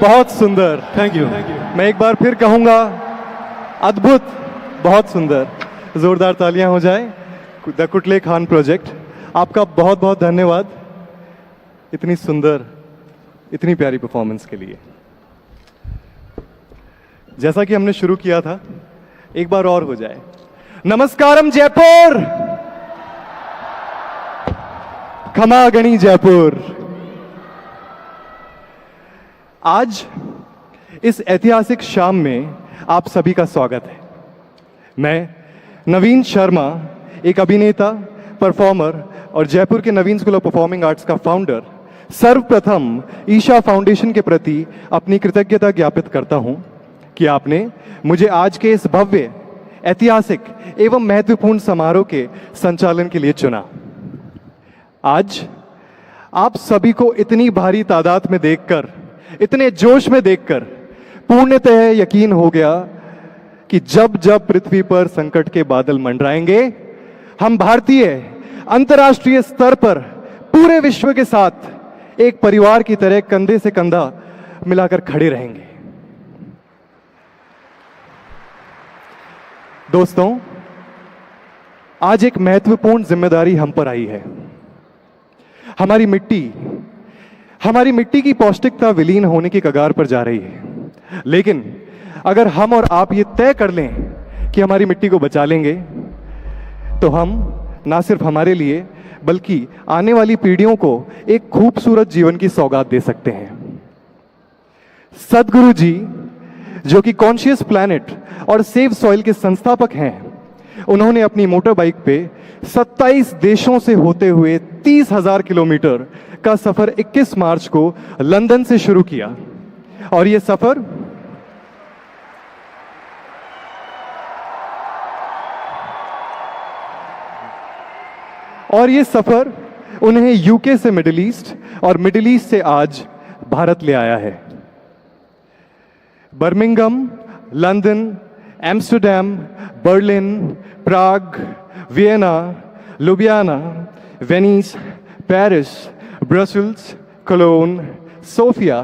बहुत सुंदर। Thank you. मैं एक बार फिर कहूंगा, अद्भुत, बहुत सुंदर। जोरदार तालियां हो जाए। द कुटले खान प्रोजेक्ट, आपका बहुत बहुत धन्यवाद इतनी सुंदर, इतनी प्यारी परफॉर्मेंस के लिए। जैसा कि हमने शुरू किया था, एक बार और हो जाए। नमस्कारम जयपुर, खमा गणी जयपुर। आज इस ऐतिहासिक शाम में आप सभी का स्वागत है। मैं नवीन शर्मा, एक अभिनेता, परफॉर्मर और जयपुर के नवीन स्कूल ऑफ परफॉर्मिंग आर्ट्स का फाउंडर, सर्वप्रथम ईशा फाउंडेशन के प्रति अपनी कृतज्ञता ज्ञापित करता हूं कि आपने मुझे आज के इस भव्य, ऐतिहासिक एवं महत्वपूर्ण समारोह के संचालन के लिए चुना। आज आप सभी को इतनी भारी तादाद में देखकर, इतने जोश में देखकर पूर्णतः यकीन हो गया कि जब जब पृथ्वी पर संकट के बादल मंडराएंगे, हम भारतीय अंतर्राष्ट्रीय स्तर पर पूरे विश्व के साथ एक परिवार की तरह कंधे से कंधा मिलाकर खड़े रहेंगे। दोस्तों, आज एक महत्वपूर्ण जिम्मेदारी हम पर आई है। हमारी मिट्टी की पौष्टिकता विलीन होने की कगार पर जा रही है। लेकिन अगर हम और आप ये तय कर लें कि हमारी मिट्टी को बचा लेंगे, तो हम ना सिर्फ हमारे लिए बल्कि आने वाली पीढ़ियों को एक खूबसूरत जीवन की सौगात दे सकते हैं। सद्गुरु जी, जो कि कॉन्शियस प्लैनेट और सेव सॉइल के संस्थापक हैं, उन्होंने अपनी मोटर बाइक पे 27 देशों से होते हुए 30,000 किलोमीटर का सफर 21 मार्च को लंदन से शुरू किया। और ये सफर उन्हें यूके से मिडिल ईस्ट और मिडिल ईस्ट से आज भारत ले आया है। Birmingham, London, Amsterdam, Berlin, Prague, Vienna, Ljubljana, Venice, Paris, Brussels, Cologne, Sofia,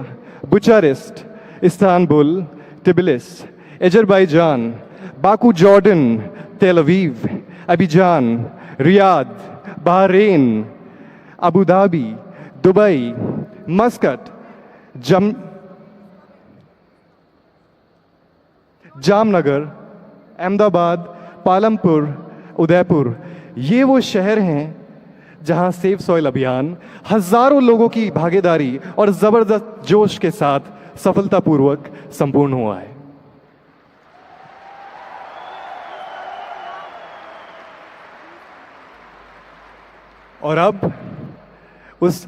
Bucharest, Istanbul, Tbilisi, Azerbaijan, Baku Jordan, Tel Aviv, Abidjan, Riyadh, Bahrain, Abu Dhabi, Dubai, Muscat, Jamnagar, Ahmedabad, Palampur, Udaipur, ये वो शहर हैं जहां सेव सॉइल अभियान हजारों लोगों की भागीदारी और जबरदस्त जोश के साथ सफलतापूर्वक संपूर्ण हुआ है। और अब उस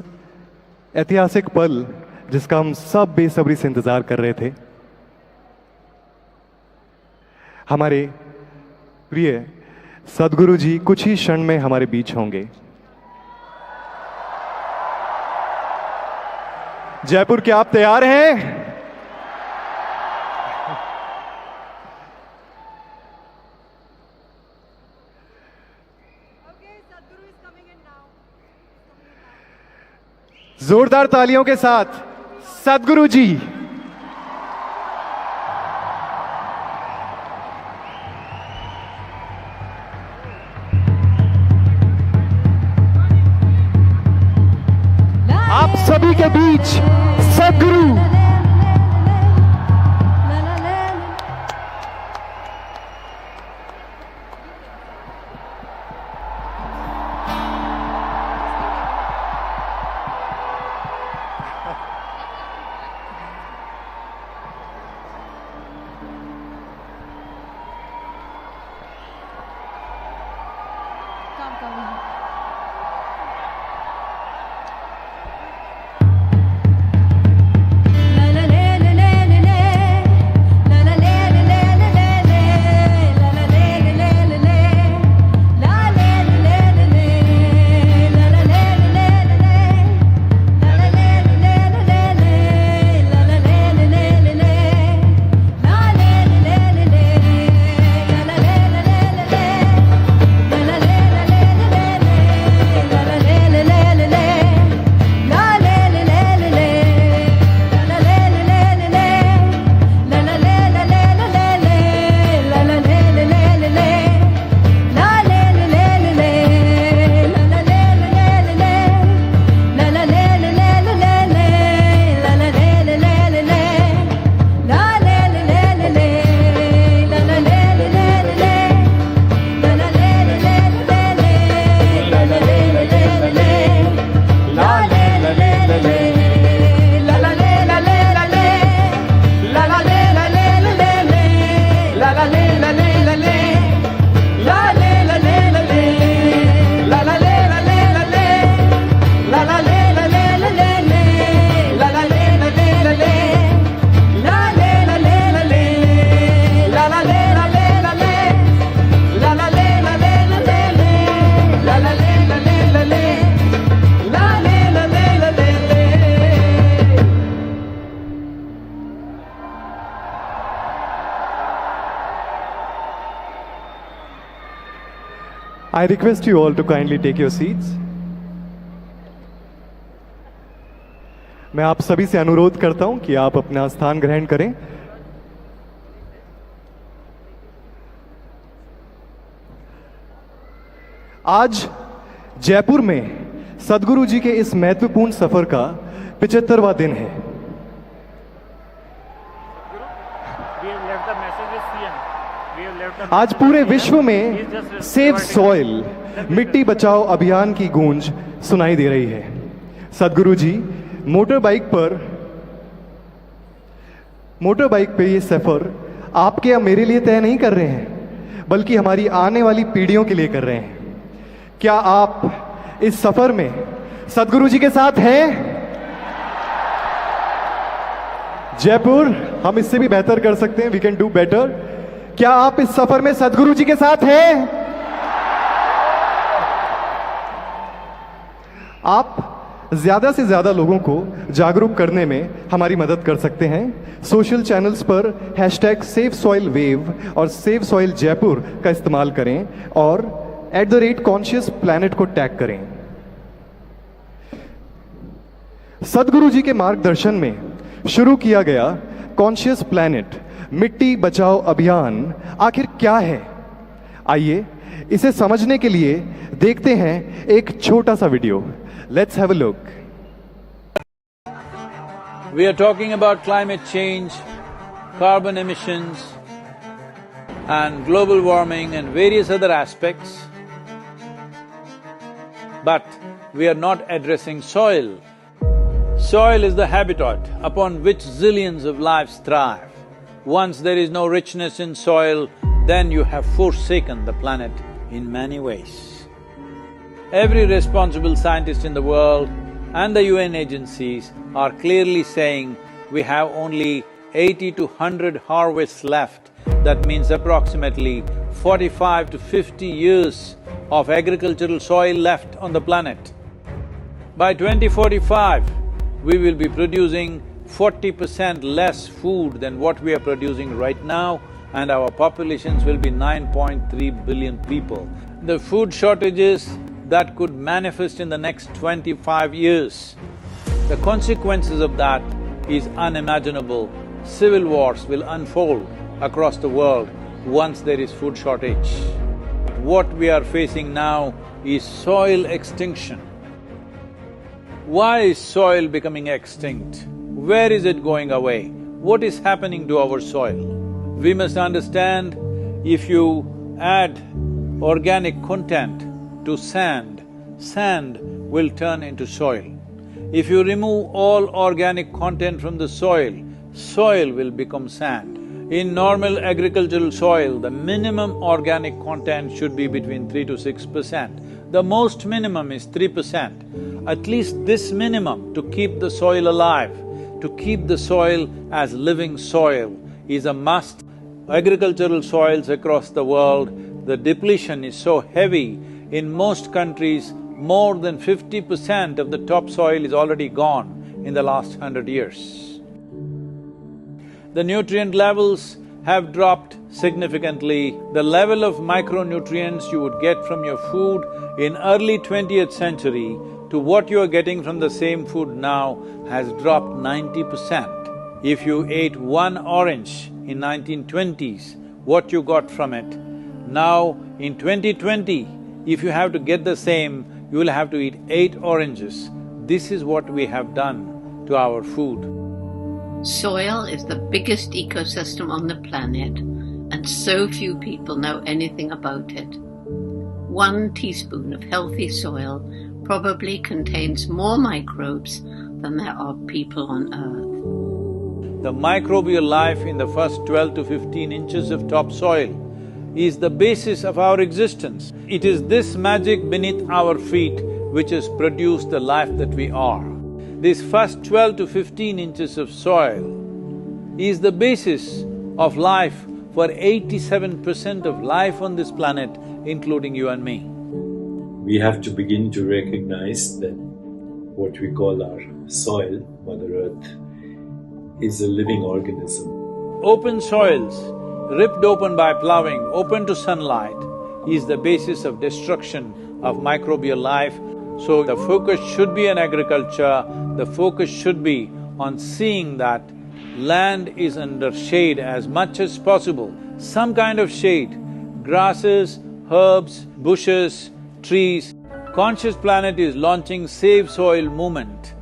ऐतिहासिक पल जिसका हम सब बेसब्री से इंतजार कर रहे थे, हमारे प्रिय सद्गुरु जी कुछ ही क्षण में हमारे बीच होंगे। जयपुर, क्या आप तैयार हैं? जोरदार तालियों के साथ सद्गुरु जी। आप सभी के बीच सद्गुरु। I request you all to kindly take your seats. मैं आप सभी से अनुरोध करता हूं कि आप अपना स्थान ग्रहण करें। आज जयपुर में सदगुरु जी के इस महत्वपूर्ण सफर का 75वां दिन है। आज पूरे विश्व में सेव सॉइल, मिट्टी बचाओ अभियान की गूंज सुनाई दे रही है। सदगुरु जी मोटर बाइक पे ये सफर आपके या मेरे लिए तय नहीं कर रहे हैं, बल्कि हमारी आने वाली पीढ़ियों के लिए कर रहे हैं। क्या आप इस सफर में सदगुरु जी के साथ हैं? जयपुर, हम इससे भी बेहतर कर सकते हैं, वी कैन डू बेटर। क्या आप इस सफर में सदगुरु जी के साथ हैं? आप ज्यादा से ज्यादा लोगों को जागरूक करने में हमारी मदद कर सकते हैं। सोशल चैनल्स पर #SaveSoilWave और सेव सॉइल जयपुर का इस्तेमाल करें और @ConsciousPlanet को टैग करें। सदगुरु जी के मार्गदर्शन में शुरू किया गया कॉन्शियस प्लैनेट मिट्टी बचाओ अभियान आखिर क्या है? आइए इसे समझने के लिए देखते हैं एक छोटा सा video. Let's have a look. We are talking about climate change, carbon emissions and global warming and various other aspects, but we are not addressing soil. Soil is the habitat upon which zillions of lives thrive. Once there is no richness in soil, then you have forsaken the planet in many ways. Every responsible scientist in the world and the UN agencies are clearly saying we have only 80 to 100 harvests left. That means approximately 45 to 50 years of agricultural soil left on the planet. By 2045, we will be producing 40% less food than what we are producing right now, and our populations will be 9.3 billion people. The food shortages that could manifest in the next 25 years, the consequences of that is unimaginable. Civil wars will unfold across the world once there is food shortage. What we are facing now is soil extinction. Why is soil becoming extinct? Where is it going away? What is happening to our soil? We must understand, if you add organic content to sand, sand will turn into soil. If you remove all organic content from the soil, soil will become sand. In normal agricultural soil, the minimum organic content should be between 3 to 6%. The most minimum is 3%. At least this minimum to keep the soil alive, to keep the soil as living soil is a must. Agricultural soils across the world, the depletion is so heavy. In most countries, more than 50% of the topsoil is already gone in the last 100 years. The nutrient levels have dropped significantly. The level of micronutrients you would get from your food in early 20th century to what you are getting from the same food now has dropped 90%. If you ate one orange in 1920s, what you got from it, now in 2020, if you have to get the same, you will have to eat 8 oranges. This is what we have done to our food. Soil is the biggest ecosystem on the planet, and so few people know anything about it. 1 teaspoon of healthy soil probably contains more microbes than there are people on Earth. The microbial life in the first 12 to 15 inches of topsoil is the basis of our existence. It is this magic beneath our feet which has produced the life that we are. This first 12 to 15 inches of soil is the basis of life for 87% of life on this planet, including you and me. We have to begin to recognize that what we call our soil, Mother Earth, is a living organism. Open soils, ripped open by ploughing, open to sunlight, is the basis of destruction of microbial life. So the focus should be on agriculture, the focus should be on seeing that land is under shade as much as possible, some kind of shade, grasses, herbs, bushes, trees. Conscious Planet is launching Save Soil movement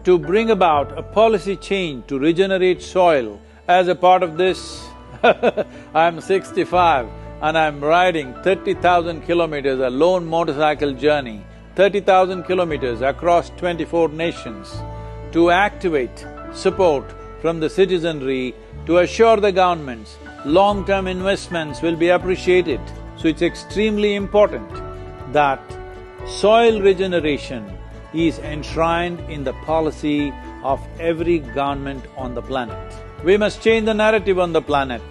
to bring about a policy change to regenerate soil. As a part of this, I'm 65 and I'm riding 30,000 kilometers, a lone motorcycle journey, 30,000 kilometers across 24 nations to activate support from the citizenry to assure the governments long-term investments will be appreciated. So it's extremely important that soil regeneration is enshrined in the policy of every government on the planet. We must change the narrative on the planet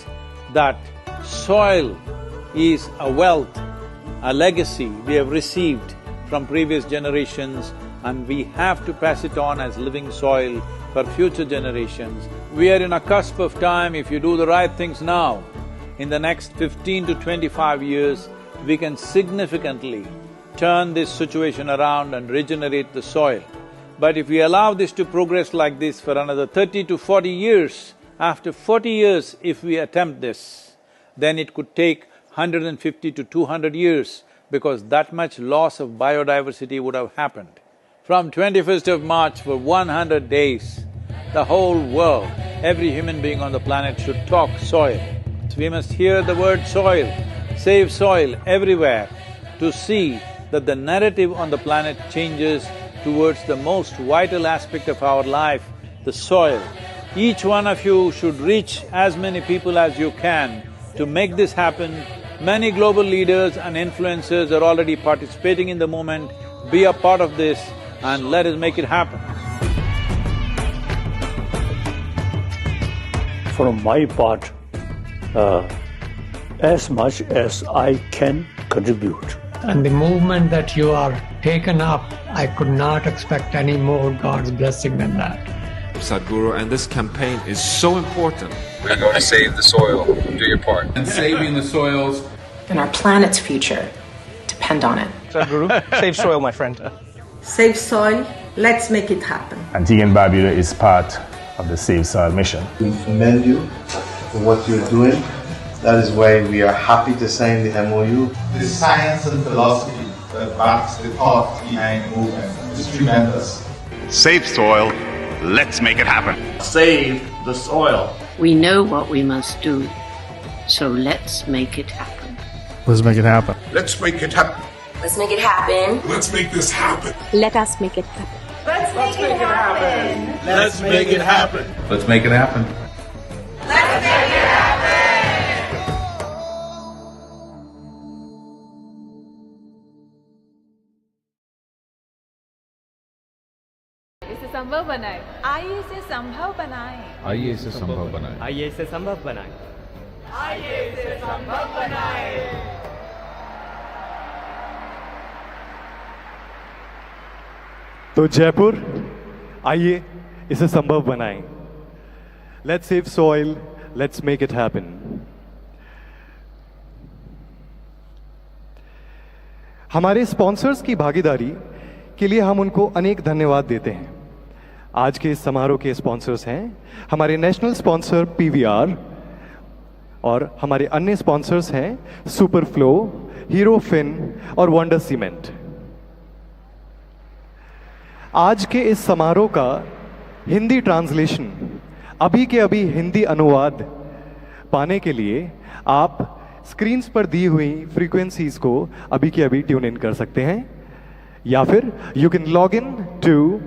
that soil is a wealth, a legacy we have received from previous generations, and we have to pass it on as living soil for future generations. We are in a cusp of time. If you do the right things now, in the next 15 to 25 years, we can significantly turn this situation around and regenerate the soil. But if we allow this to progress like this for another 30 to 40 years, after 40 years if we attempt this, then it could take 150 to 200 years because that much loss of biodiversity would have happened. From 21st of March for 100 days, the whole world, every human being on the planet should talk soil. So we must hear the word soil, save soil everywhere to see that the narrative on the planet changes towards the most vital aspect of our life, the soil. Each one of you should reach as many people as you can to make this happen. Many global leaders and influencers are already participating in the movement. Be a part of this and let us make it happen. From my part, as much as I can contribute. And the movement that you are taken up, I could not expect any more God's blessing than that. Sadhguru, and this campaign is so important. We're going to save the soil. Do your part. And saving the soils. And our planet's future depend on it. Sadhguru, save soil, my friend. Save soil, let's make it happen. Antigua and Barbuda is part of the Save Soil mission. We commend you for what you're doing. That is why we are happy to sign the MOU. The science and philosophy that backs the thought behind the movement is tremendous. Save soil, let's make it happen. Save the soil. We know what we must do, so let's make it happen. Let's make it happen. Let's make it happen. Let's make it happen. Let's make this happen. Let us make it happen. Let's make it happen. Let's make it happen. Let's make it happen. Let's make it happen. इसे संभव बनाएं। आइए इसे संभव बनाएं। आइए इसे संभव बनाएं। आइए इसे संभव बनाएं। आइए इसे संभव बनाएं। तो जयपुर, आइए इसे संभव बनाएं। Let's save soil, let's make it happen. हमारे स्पॉन्सर्स की भागीदारी के लिए हम उनको अनेक धन्यवाद देते हैं। आज के इस समारोह के स्पॉन्सर्स हैं हमारे नेशनल स्पॉन्सर PVR और हमारे अन्य स्पॉन्सर्स हैं सुपरफ्लो, हीरो फिन और वंडर सीमेंट। आज के इस समारोह का हिंदी ट्रांसलेशन, अभी के अभी हिंदी अनुवाद पाने के लिए आप स्क्रीन्स पर दी हुई फ्रीक्वेंसीज को अभी के अभी ट्यून इन कर सकते हैं, या फिर you can log in to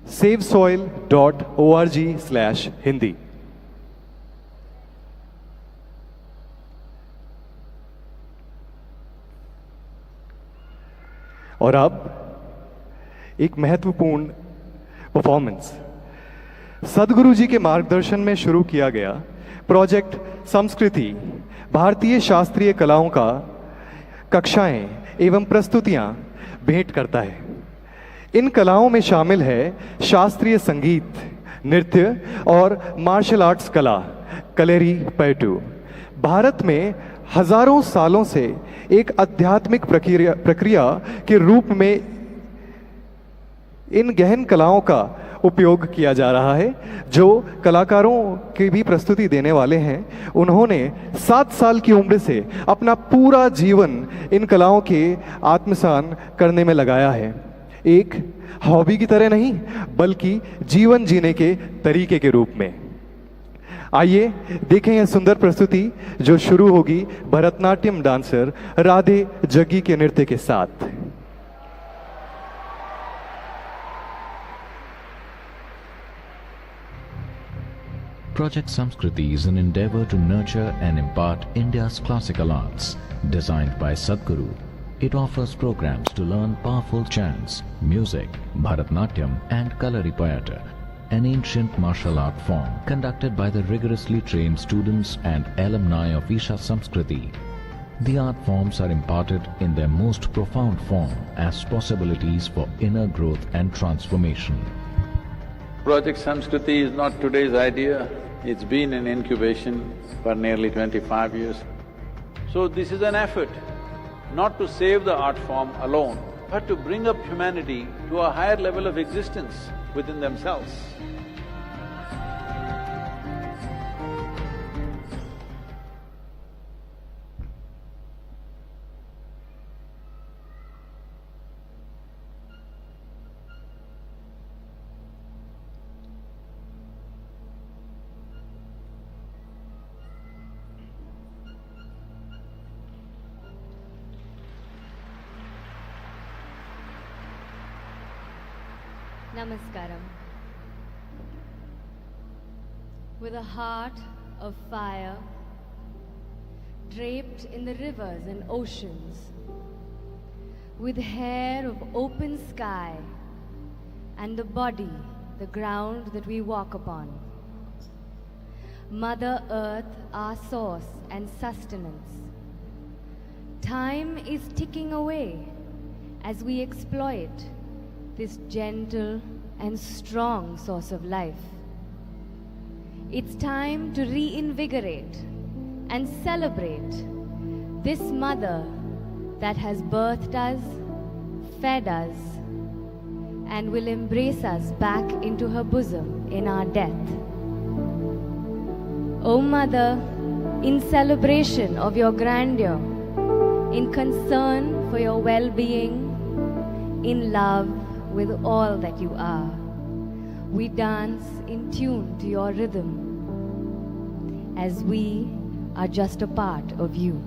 savesoil.org/Hindi। और अब एक महत्वपूर्ण परफॉर्मेंस सदगुरु जी के मार्गदर्शन में शुरू किया गया प्रोजेक्ट संस्कृति भारतीय शास्त्रीय कलाओं का कक्षाएं एवं प्रस्तुतियां भेंट करता है। इन कलाओं में शामिल है शास्त्रीय संगीत, नृत्य और मार्शल आर्ट्स कला, कलेरी पैटू। भारत में हजारों सालों से एक आध्यात्मिक प्रक्रिया के रूप में इन गहन कलाओं का उपयोग किया जा रहा है। जो कलाकारों की भी प्रस्तुति देने वाले हैं, उन्होंने 7 साल की उम्र से अपना पूरा जीवन इन कलाओं के आत्मसान करने में लगाया है। एक हॉबी की तरह नहीं, बल्कि जीवन जीने के तरीके के रूप में। आइए देखें यह सुंदर प्रस्तुति जो शुरू होगी भरतनाट्यम डांसर राधे जग्गी के नृत्य के साथ। Project Samskriti is an endeavor to nurture and impart India's classical arts. Designed by Sadhguru, it offers programs to learn powerful chants, music, Bharatnatyam and Kalaripayata, an ancient martial art form conducted by the rigorously trained students and alumni of Isha Samskriti. The art forms are imparted in their most profound form as possibilities for inner growth and transformation. Project Samskriti is not today's idea. It's been in incubation for nearly 25 years. So this is an effort not to save the art form alone, but to bring up humanity to a higher level of existence within themselves. Namaskaram. With a heart of fire, draped in the rivers and oceans, with hair of open sky, and the body, the ground that we walk upon. Mother Earth, our source and sustenance. Time is ticking away as we exploit this gentle and strong source of life. It's time to reinvigorate and celebrate this mother that has birthed us, fed us, and will embrace us back into her bosom in our death. O Mother, in celebration of your grandeur, in concern for your well-being, in love with all that you are, we dance in tune to your rhythm, as we are just a part of you.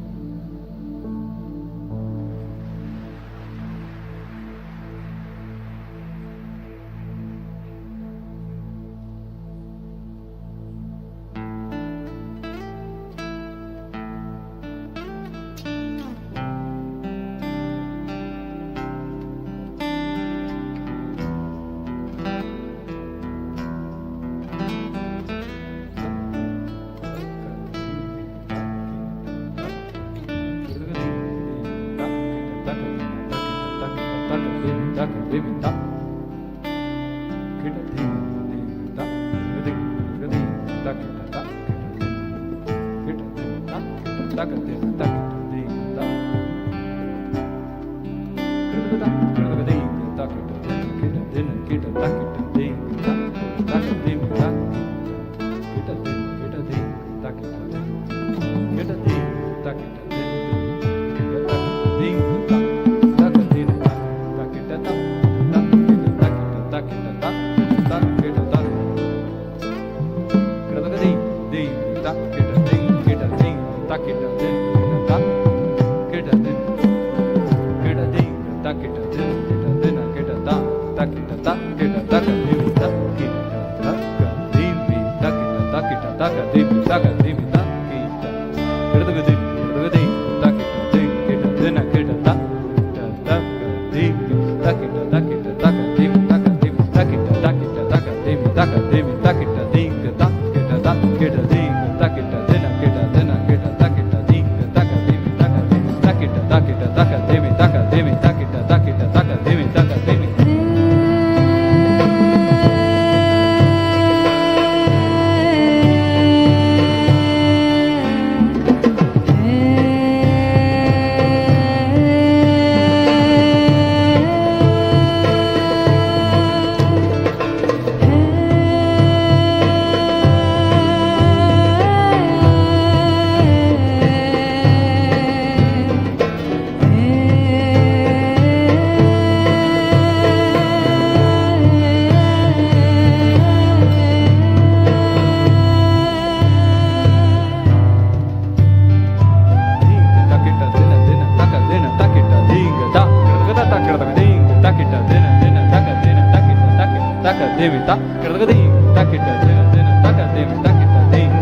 ta gradagadi takita dena dena taka dena takita dena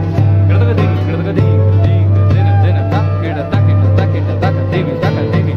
gradagadi gradagadi dena dena takita takita takita taka dena taka dena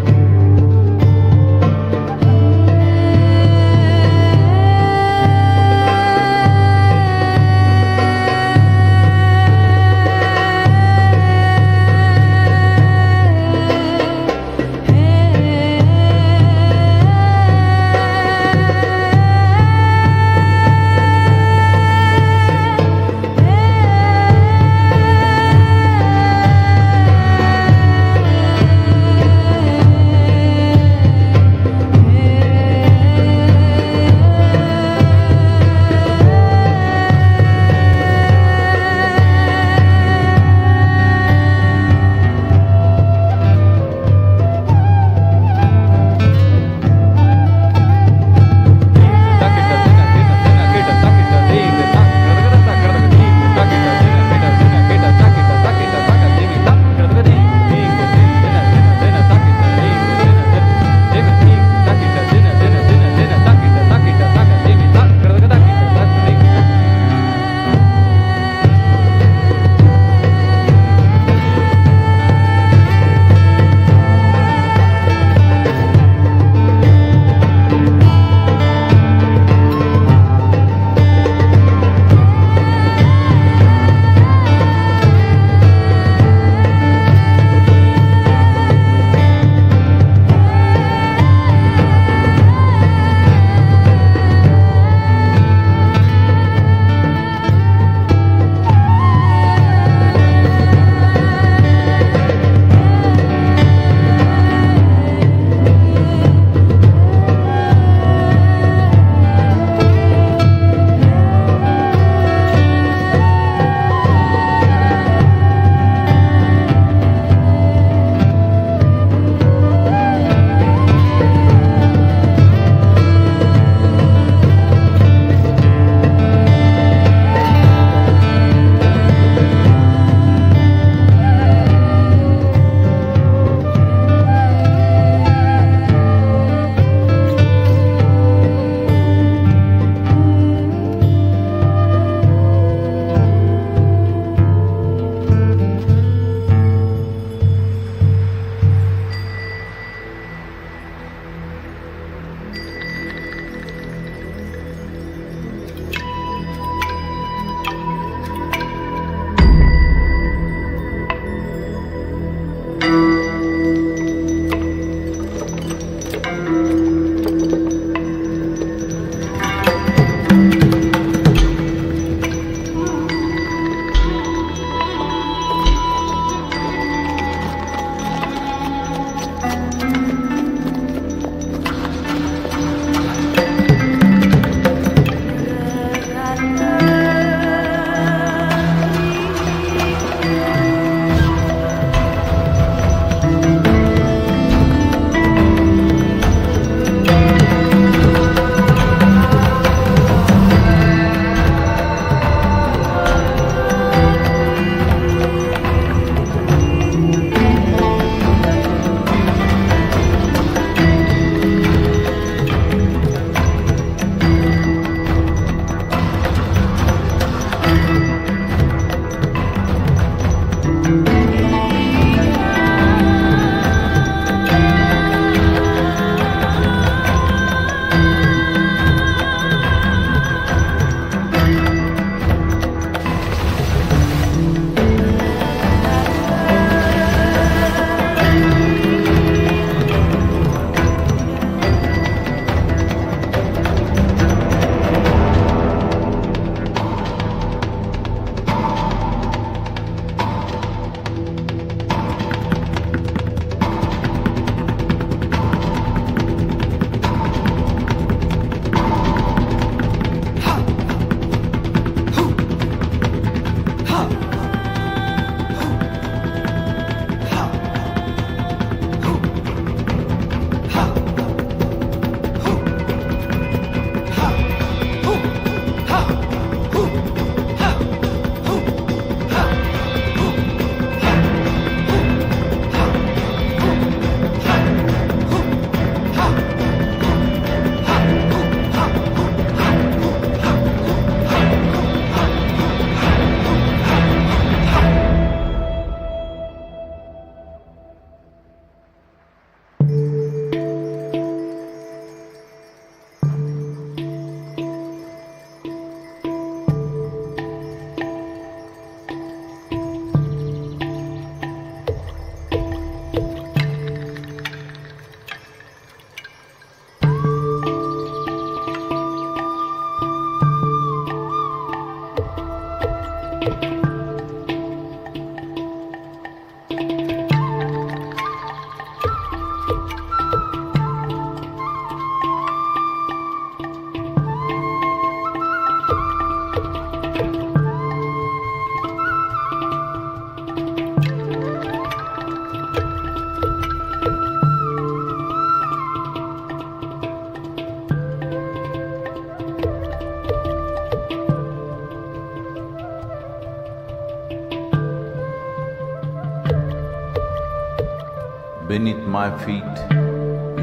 Beneath my feet,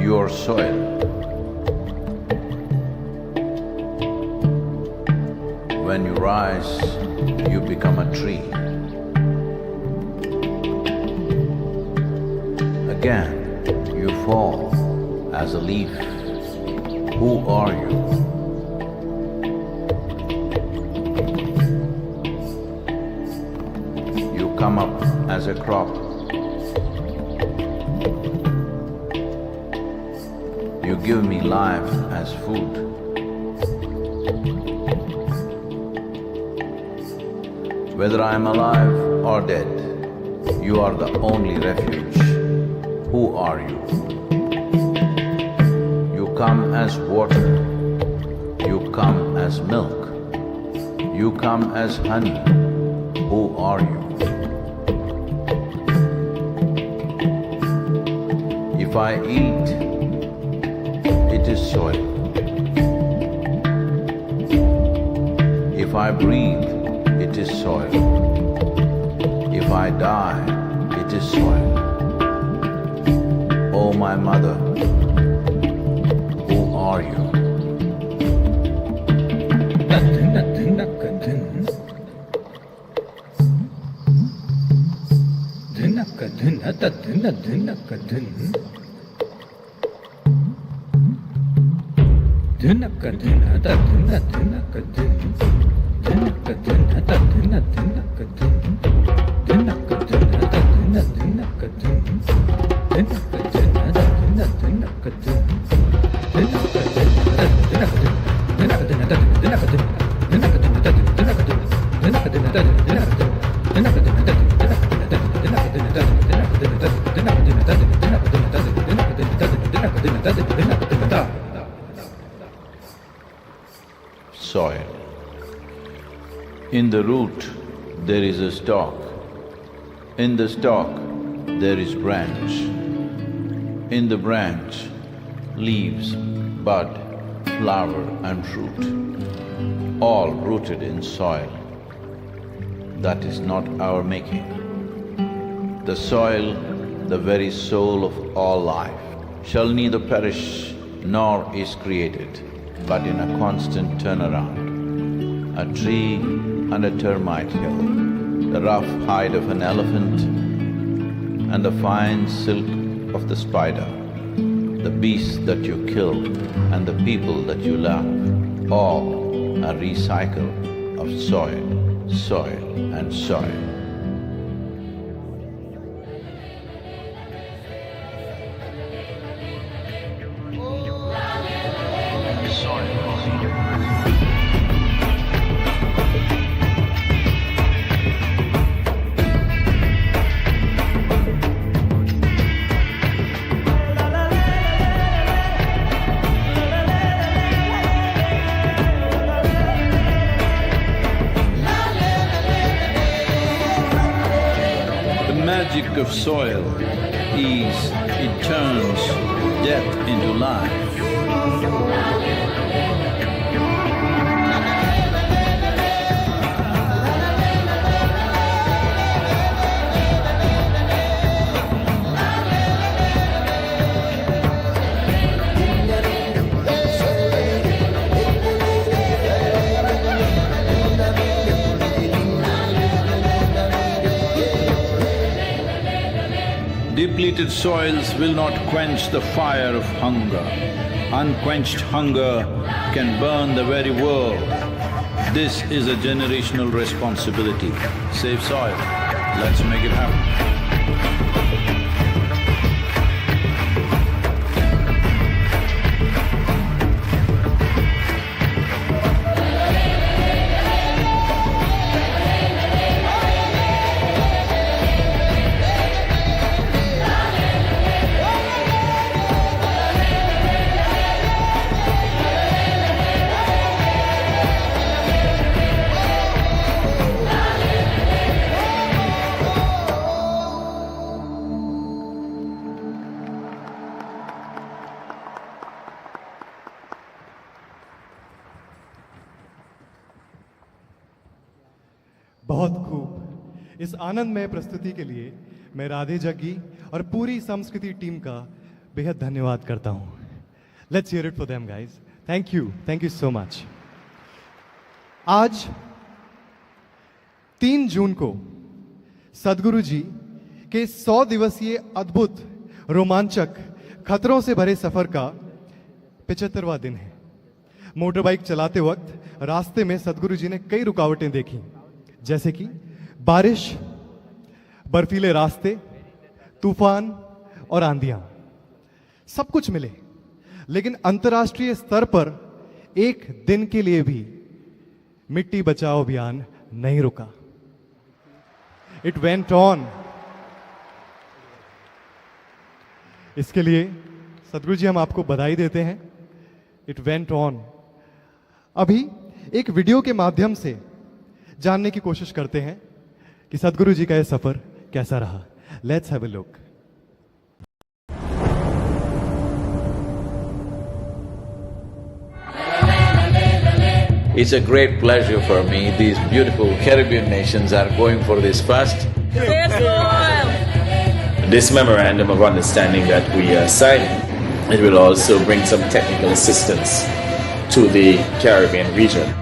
your soil. When you rise, you become a tree. Again, you fall as a leaf. Who are you? You come up as a crop. You give me life as food. Whether I am alive or dead, you are the only refuge. Who are you? You come as water. You come as milk. You come as honey. Who are you? If I eat, it is soil. If I breathe, it is soil. If I die, it is soil. Oh, my mother, who are you? Soil. In the root, there is a stalk. In the stalk, there is branch. In the branch, leaves, bud, flower and fruit, all rooted in soil. That is not our making. The soil, the very soul of all life, shall neither perish nor is created, but in a constant turnaround. A tree and a termite hill, the rough hide of an elephant and the fine silk of the spider, the beasts that you kill and the people that you love, all a recycle of soil, soil and soil. The magic of soil is it turns death into life. Depleted soils will not quench the fire of hunger. Unquenched hunger can burn the very world. This is a generational responsibility. Save soil. Let's make it happen. बहुत खूब। इस आनंदमय प्रस्तुति के लिए मैं राधे जग्गी और पूरी संस्कृति टीम का बेहद धन्यवाद करता हूं। Let's hear it for them guys. Thank you so much. आज 3 जून को सद्गुरु जी के 100 दिवसीय अद्भुत, रोमांचक, खतरों से भरे सफर का 75वां दिन है। मोटर बाइक चलाते वक्त रास्ते में सद्गुरु जी ने कई रुकावटें देखी, जैसे कि बारिश, बर्फीले रास्ते, तूफान और आंधियां। सब कुछ मिले, लेकिन अंतर्राष्ट्रीय स्तर पर एक दिन के लिए भी मिट्टी बचाओ अभियान नहीं रुका। It went on. इसके लिए सद्गुरु जी हम आपको बधाई देते हैं। It went on. अभी एक वीडियो के माध्यम से जानने की कोशिश करते हैं कि सद्गुरु जी का यह सफर कैसा रहा। Let's have a look. It's a great pleasure for me. These beautiful Caribbean nations are going for this fast. This memorandum of understanding that we are signing, it will also bring some technical assistance to the Caribbean region.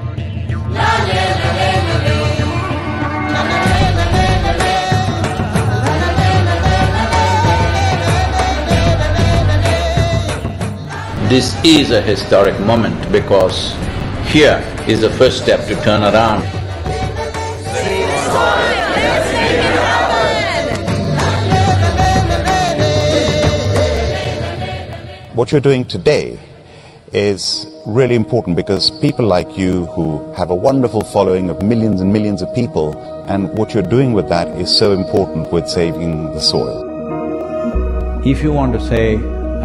This is a historic moment because here is the first step to turn around. What you're doing today is really important because people like you who have a wonderful following of millions and millions of people, and what you're doing with that is so important with saving the soil. If you want to say,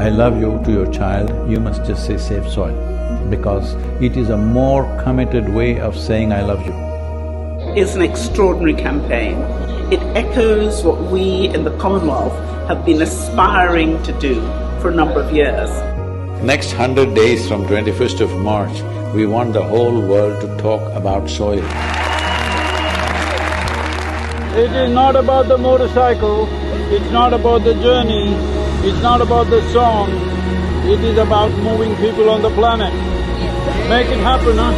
I love you to your child, you must just say save soil, because it is a more committed way of saying I love you. It's an extraordinary campaign. It echoes what we in the Commonwealth have been aspiring to do for a number of years. Next 100 days from 21st of March, we want the whole world to talk about soil. It is not about the motorcycle, it's not about the journey, it's not about the song, it is about moving people on the planet. Make it happen, huh?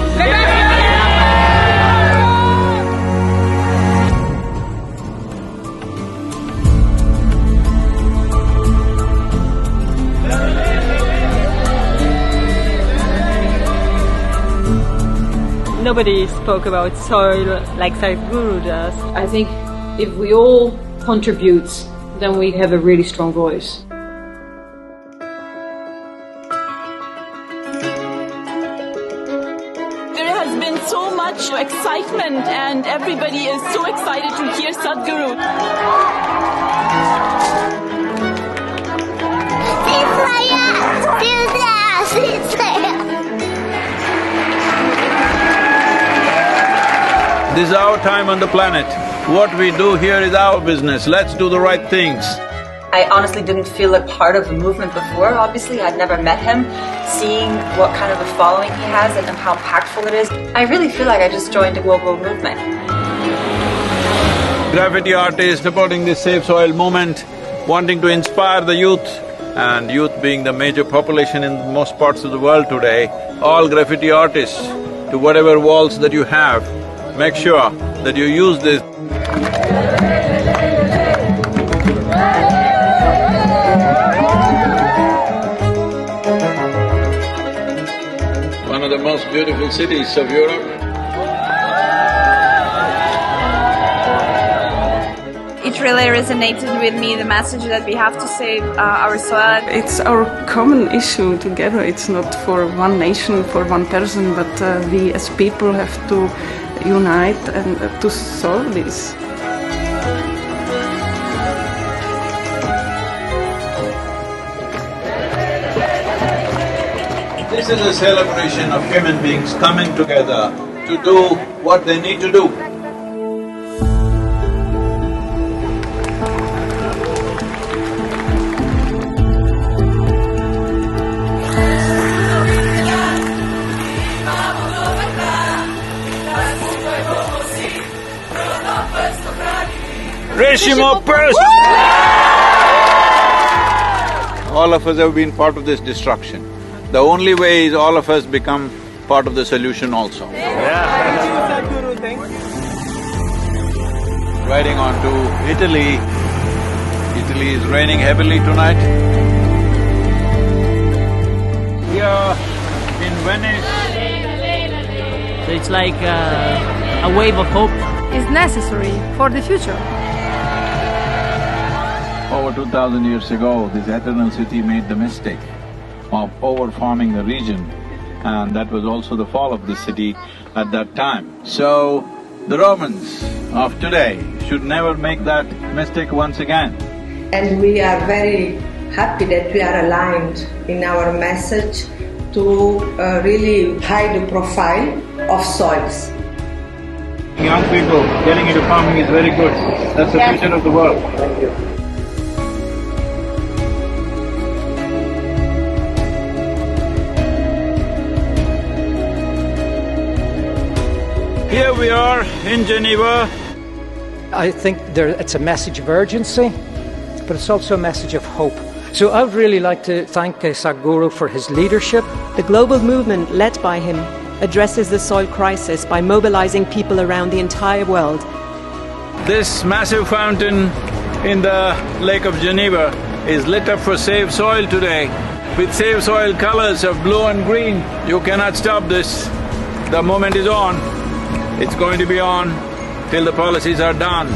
Nobody spoke about soil like Sadhguru does. I think if we all contribute, then we have a really strong voice. There has been so much excitement and everybody is so excited to hear Sadhguru. This is our time on the planet. What we do here is our business. Let's do the right things. I honestly didn't feel like part of the movement before. Obviously, I'd never met him. Seeing what kind of a following he has and how impactful it is, I really feel like I just joined a global movement. Graffiti artists supporting this Save Soil movement, wanting to inspire the youth, and youth being the major population in most parts of the world today, all graffiti artists, to whatever walls that you have, make sure that you use this. One of the most beautiful cities of Europe. It really resonated with me, the message that we have to save our soil. It's our common issue together. It's not for one nation, for one person, but we as people have to unite and to solve this. This is a celebration of human beings coming together to do what they need to do. Millesimo person! All of us have been part of this destruction. The only way is all of us become part of the solution also. Sadhguru, thank you. Riding on to Italy. Italy is raining heavily tonight. We are in Venice. So it's like a wave of hope. Is necessary for the future. Over 2000 years ago, this eternal city made the mistake of over-farming the region, and that was also the fall of the city at that time. So, the Romans of today should never make that mistake once again. And we are very happy that we are aligned in our message to really hide the profile of soils. Young people getting into farming is very good. That's the future of the world. Thank you. Here we are in Geneva. I think it's a message of urgency, but it's also a message of hope. So I would really like to thank Sadhguru for his leadership. The global movement led by him addresses the soil crisis by mobilizing people around the entire world. This massive fountain in the Lake of Geneva is lit up for Save Soil today with Save Soil colors of blue and green. You cannot stop this. The moment is on. It's going to be on till the policies are done.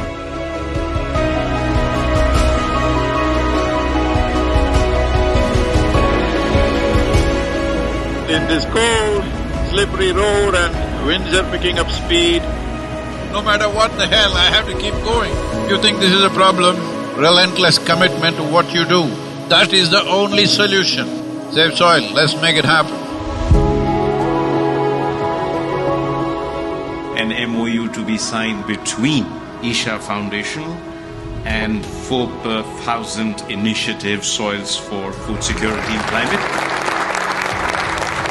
In this cold, slippery road and winds are picking up speed, no matter what the hell, I have to keep going. You think this is a problem? Relentless commitment to what you do. That is the only solution. Save soil, let's make it happen. An MOU to be signed between Isha Foundation and 4,000 Initiative Soils for Food Security and Climate.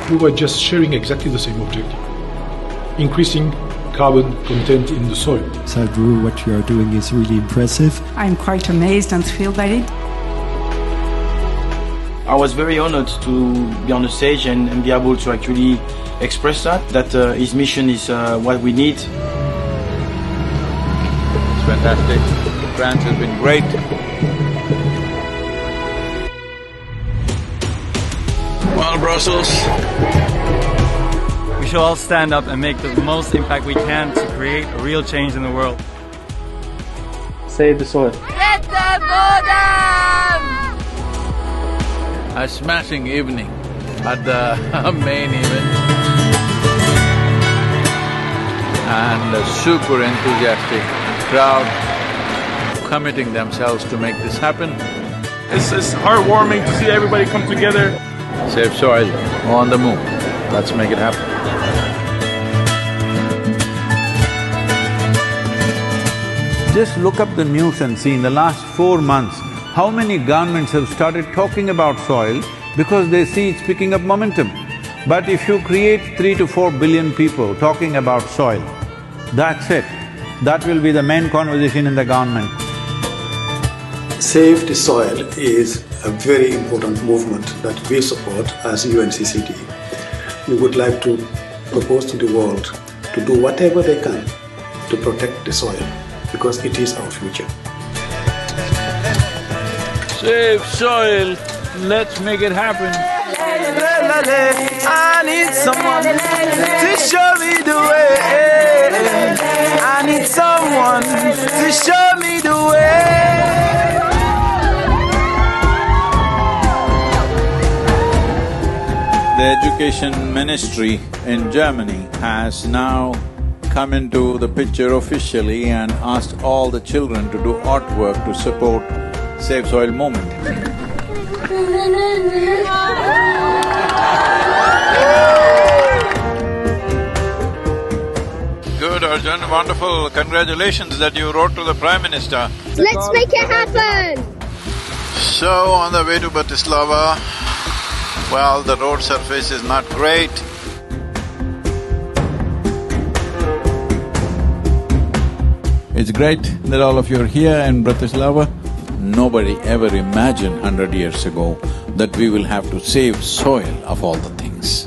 We were just sharing exactly the same objective, increasing carbon content in the soil. Sadhguru, what you are doing is really impressive. I'm quite amazed and thrilled by it. I was very honored to be on the stage and be able to actually express that his mission is what we need. It's fantastic. France has been great. Well, Brussels. We should all stand up and make the most impact we can to create a real change in the world. Save the soil. Get the bottom! A smashing evening at the main event. And a super enthusiastic crowd committing themselves to make this happen. It's heartwarming to see everybody come together. Save soil, on the move. Let's make it happen. Just look up the news and see in the last 4 months, how many governments have started talking about soil because they see it's picking up momentum. But if you create 3 to 4 billion people talking about soil, that's it. That will be the main conversation in the government. Save the Soil is a very important movement that we support as UNCCD. We would like to propose to the world to do whatever they can to protect the soil, because it is our future. Save soil, let's make it happen. I need someone to show me the way. I need someone to show me the way. The Education Ministry in Germany has now come into the picture officially and asked all the children to do artwork to support Save Soil movement. Good, Arjun, wonderful. Congratulations that you wrote to the Prime Minister. Let's make it happen! So, on the way to Bratislava, well, the road surface is not great. It's great that all of you are here in Bratislava. Nobody ever imagined 100 years ago that we will have to save soil of all the things.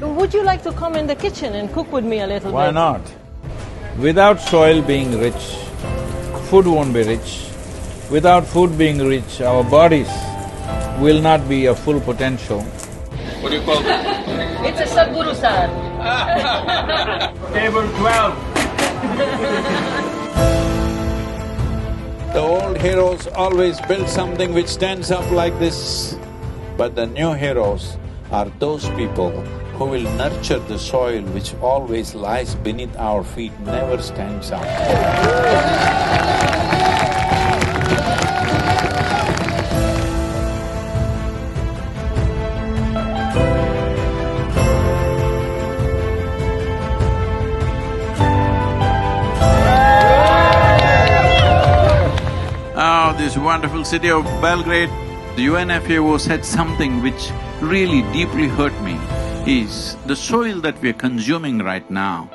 Would you like to come in the kitchen and cook with me a little bit? Why not? Without soil being rich, food won't be rich. Without food being rich, our bodies will not be of full potential. What do you call that? It's a Sadhguru sir. Table 12. The old heroes always built something which stands up like this, but the new heroes are those people who will nurture the soil which always lies beneath our feet, never stands up. Oh, this wonderful city of Belgrade, the UNFAO said something which really deeply hurt me, is the soil that we are consuming right now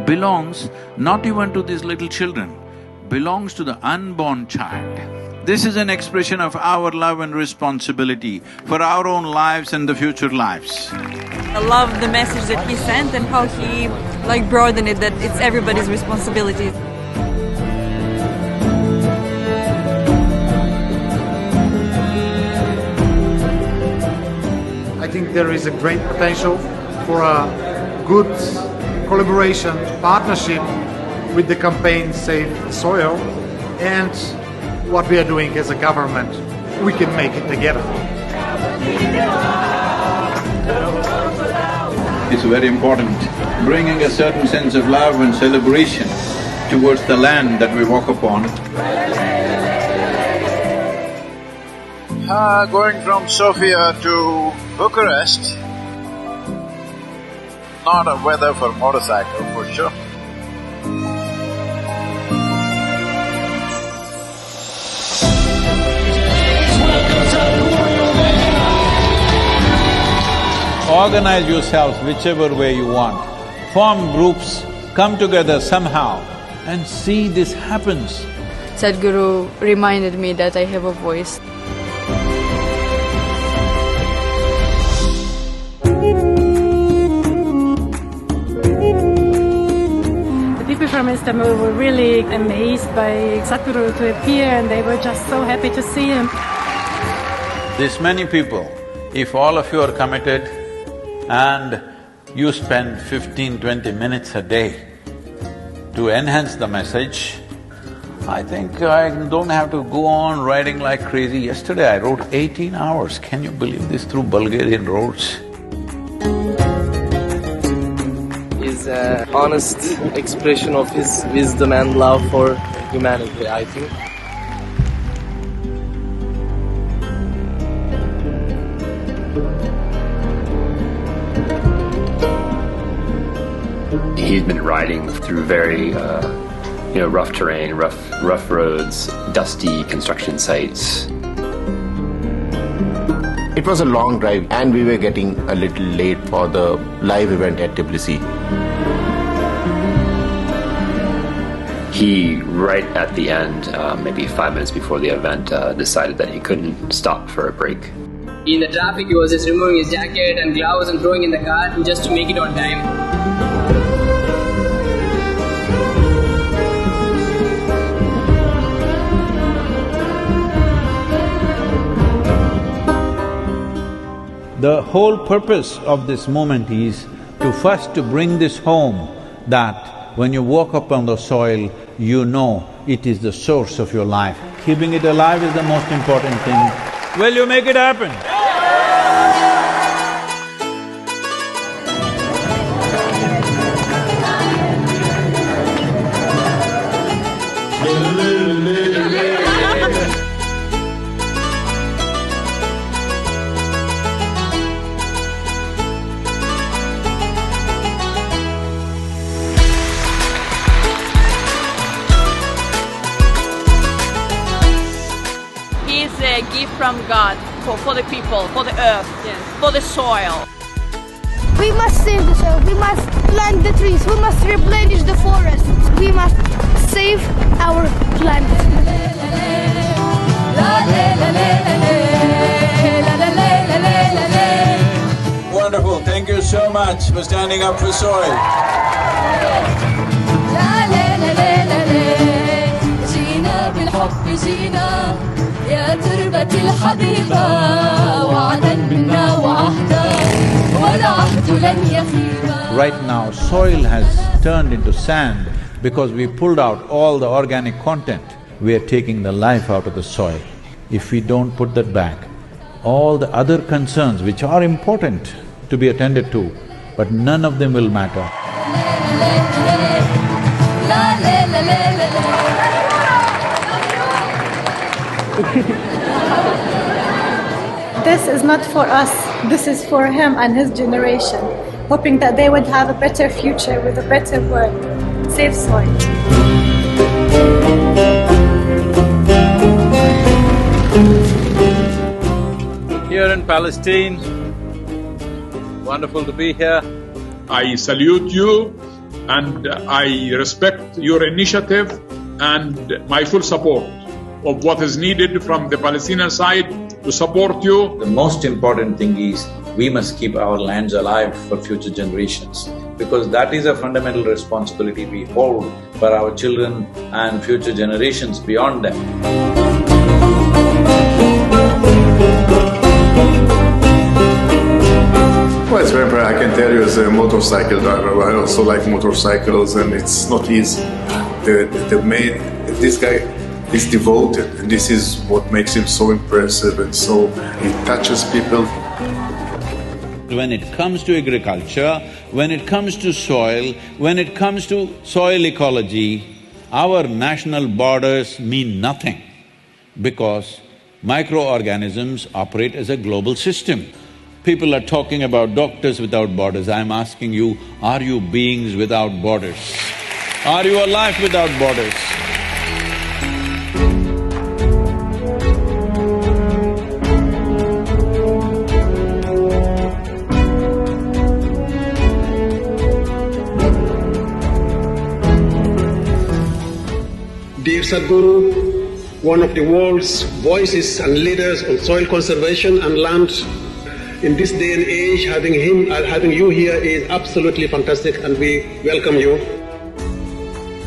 belongs not even to these little children, belongs to the unborn child. This is an expression of our love and responsibility for our own lives and the future lives. I love the message that he sent and how he broadened it, that it's everybody's responsibility. I think there is a great potential for a good collaboration, partnership with the campaign Save the Soil and what we are doing as a government. We can make it together. It's very important, bringing a certain sense of love and celebration towards the land that we walk upon. Going from Sofia to Bucharest, not a weather for motorcycle for sure. Organize yourselves whichever way you want, form groups, come together somehow and see this happens. Sadhguru reminded me that I have a voice. People from Istanbul were really amazed by Sadhguru to appear, and they were just so happy to see him. This many people, if all of you are committed and you spend 15–20 minutes a day to enhance the message, I think I don't have to go on riding like crazy. Yesterday I rode 18 hours, can you believe this, through Bulgarian roads? Is an honest expression of his wisdom and love for humanity, I think. He's been riding through very, rough terrain, rough roads, dusty construction sites. It was a long drive and we were getting a little late for the live event at Tbilisi. He, right at the end, maybe 5 minutes before the event, decided that he couldn't stop for a break. In the traffic, he was just removing his jacket and gloves and throwing in the car just to make it on time. The whole purpose of this movement is to bring this home, that when you walk upon the soil, you know it is the source of your life. Keeping it alive is the most important thing. Will you make it happen? He is a gift from God. for the people, for the earth, for the soil. We must save the soil, we must plant the trees, we must replenish the forests, we must save our planet. Wonderful, thank you so much for standing up for soil. يا تربة الحبيبة وعدا منا وعهدا والعهد لن يخيبا. Right now, soil has turned into sand because we pulled out all the organic content. We are taking the life out of the soil. If we don't put that back, all the other concerns which are important to be attended to, but none of them will matter. This is not for us, this is for him and his generation, hoping that they would have a better future with a better world. Save soil. Here in Palestine, wonderful to be here. I salute you and I respect your initiative and my full support of what is needed from the Palestinian side to support you. The most important thing is we must keep our lands alive for future generations, because that is a fundamental responsibility we hold for our children and future generations beyond them. Well, it's very important. I can tell you as a motorcycle driver, I also like motorcycles and it's not easy. This guy is devoted, and this is what makes him so impressive, and so he touches people. When it comes to agriculture, when it comes to soil, when it comes to soil ecology, our national borders mean nothing, because microorganisms operate as a global system. People are talking about doctors without borders. I'm asking you, are you beings without borders? Are you a life without borders? Dear Sadhguru, one of the world's voices and leaders on soil conservation and land, in this day and age, having you here is absolutely fantastic, and we welcome you.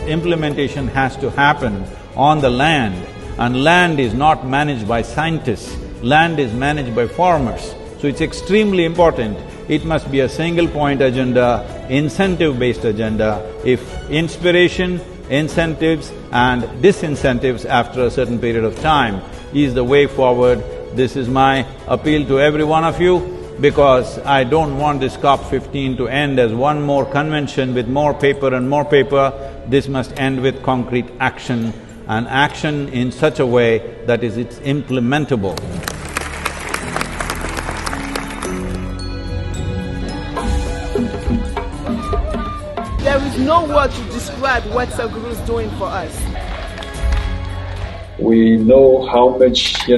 Implementation has to happen on the land, and land is not managed by scientists, land is managed by farmers. So it's extremely important. It must be a single point agenda, incentive-based agenda. If inspiration, incentives and disincentives after a certain period of time is the way forward, this is my appeal to every one of you, because I don't want this COP15 to end as one more convention with more paper and more paper. This must end with concrete action, and action in such a way that it's implementable. There is no word to describe what Sadhguru is doing for us. We know how much,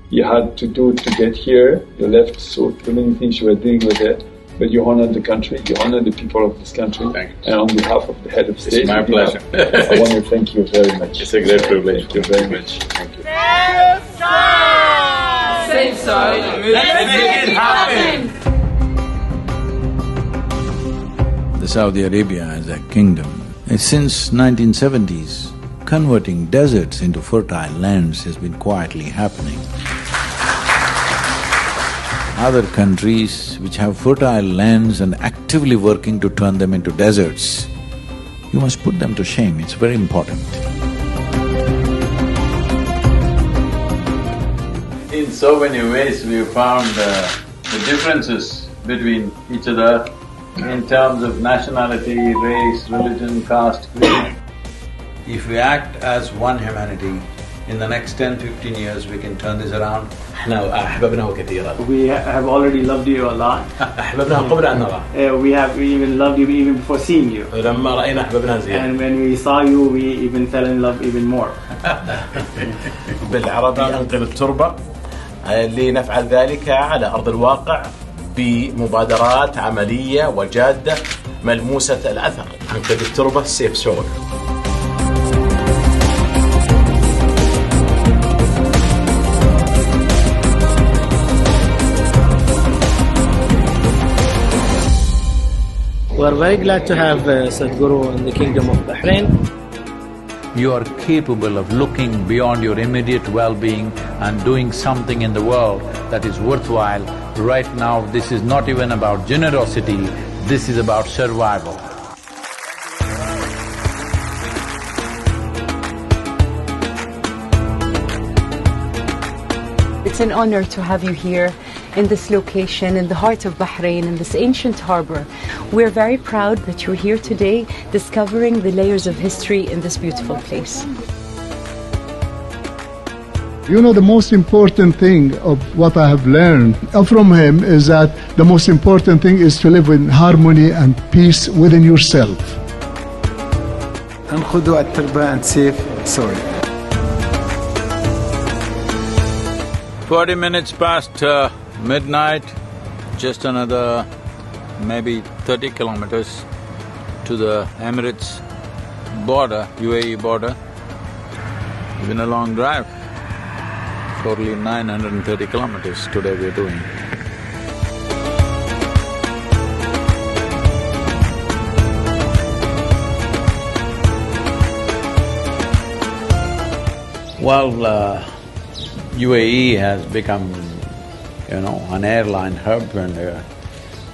you had to do to get here. You left so many things you were doing with it, but you honored the country, you honored the people of this country. And on behalf of the head of state, it's my pleasure. I want to thank you very much. It's a great privilege. Thank you very much. Thank you. Save soil. Let's make it happen. Saudi Arabia as a kingdom, since 1970s, converting deserts into fertile lands has been quietly happening. Other countries which have fertile lands and actively working to turn them into deserts, you must put them to shame, it's very important. In so many ways, we have found the differences between each other in terms of nationality, race, religion, caste, creed. If we act as one humanity, in the next 10-15 years we can turn this around. We have already loved you a lot. We even loved you even before seeing you. And when we saw you, we even fell in love even more. لنفعل ذلك على أرض الواقع بمبادرات عملية وجادة ملموسة الأثر. أنقذ التربة سيف سول. We are very glad to have Sadhguru in the Kingdom of Bahrain. You are capable of looking beyond your immediate well-being and doing something in the world that is worthwhile. Right now, this is not even about generosity, this is about survival. It's an honor to have you here in this location, in the heart of Bahrain, in this ancient harbor. We're very proud that you're here today, discovering the layers of history in this beautiful place. You know, the most important thing of what I have learned from him is that the most important thing is to live in harmony and peace within yourself. انخذوا التربة and save soil. 40 minutes past midnight, just another maybe 30 kilometers to the Emirates border, UAE border. It's been a long drive, totally 930 kilometers today we're doing. Well, UAE has become, an airline hub and a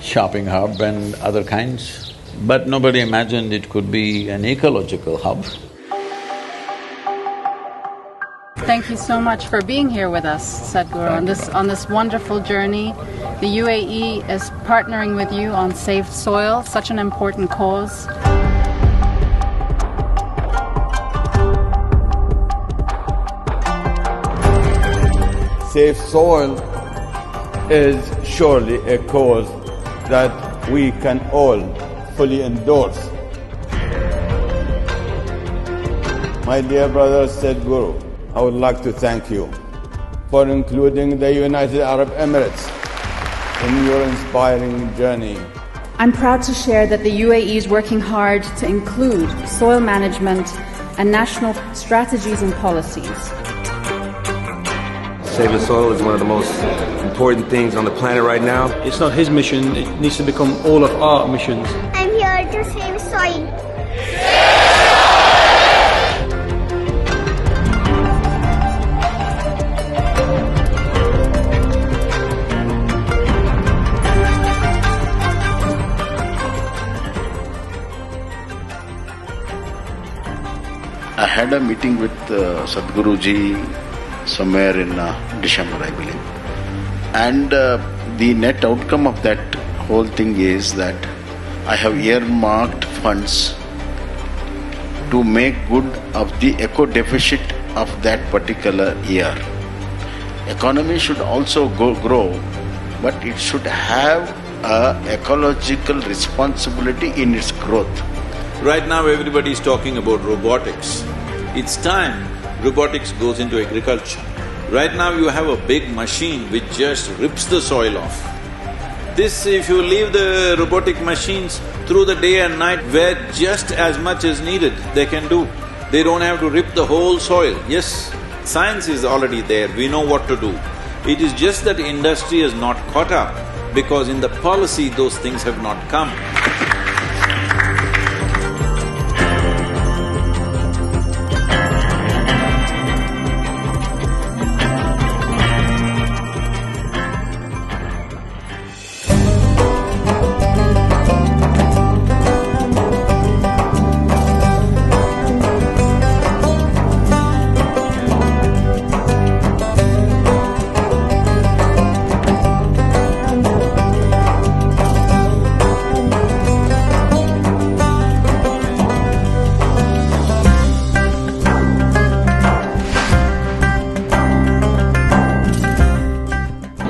shopping hub and other kinds, but nobody imagined it could be an ecological hub. Thank you so much for being here with us, Sadhguru, on this wonderful journey. The UAE is partnering with you on Save Soil, such an important cause. Save Soil is surely a cause that we can all fully endorse. My dear brother Sadhguru, I would like to thank you for including the United Arab Emirates in your inspiring journey. I'm proud to share that the UAE is working hard to include soil management and national strategies and policies. Saving soil is one of the most important things on the planet right now. It's not his mission, it needs to become all of our missions. I'm here to save soil. I had a meeting with Sadhguru ji somewhere in December, I believe. And the net outcome of that whole thing is that I have earmarked funds to make good of the eco deficit of that particular year. Economy should also grow, but it should have an ecological responsibility in its growth. Right now everybody is talking about robotics. It's time robotics goes into agriculture. Right now you have a big machine which just rips the soil off. This, if you leave the robotic machines through the day and night where just as much as needed they can do. They don't have to rip the whole soil. Yes, science is already there, we know what to do. It is just that industry has not caught up because in the policy those things have not come.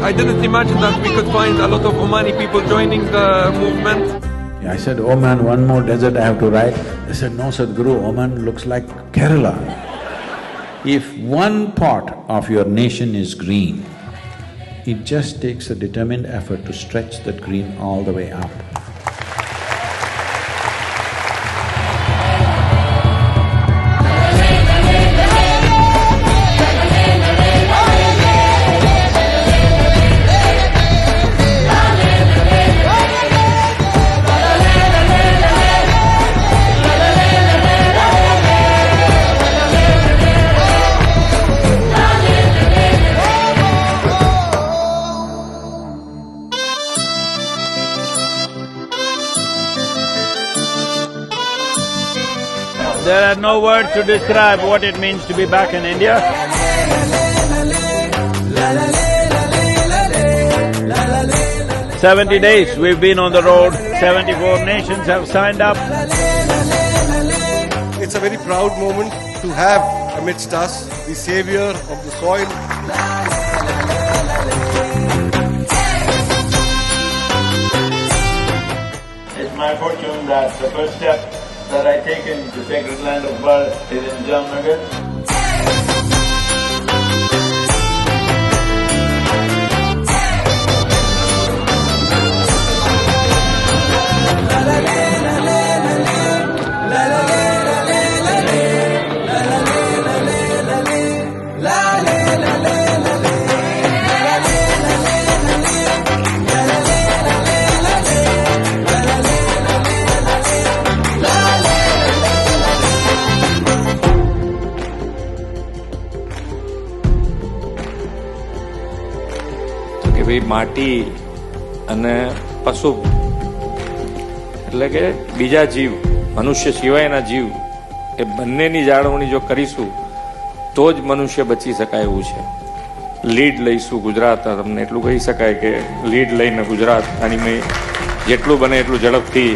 I didn't imagine that we could find a lot of Omani people joining the movement. I said, Oman, one more desert I have to ride. They said, no Sadhguru, Oman looks like Kerala. If one part of your nation is green, It just takes a determined effort to stretch that green all the way up. There are no words to describe what it means to be back in India. 70 days we've been on the road, 74 nations have signed up. It's a very proud moment to have amidst us the savior of the soil. It's my fortune that the first step that I take in the sacred land of birth is in Jamnagar. માટી અને પશુ એટલે કે બીજા જીવ મનુષ્ય સિવાયના જીવ એ બંનેની જાળવણી જો કરીશું તો જ મનુષ્ય બચી શકાય એવું છે. લીડ લઈશું ગુજરાત, તમને એટલું કહી શકાય કે લીડ લઈને ગુજરાત આની મેં જેટલું બને એટલું ઝડપથી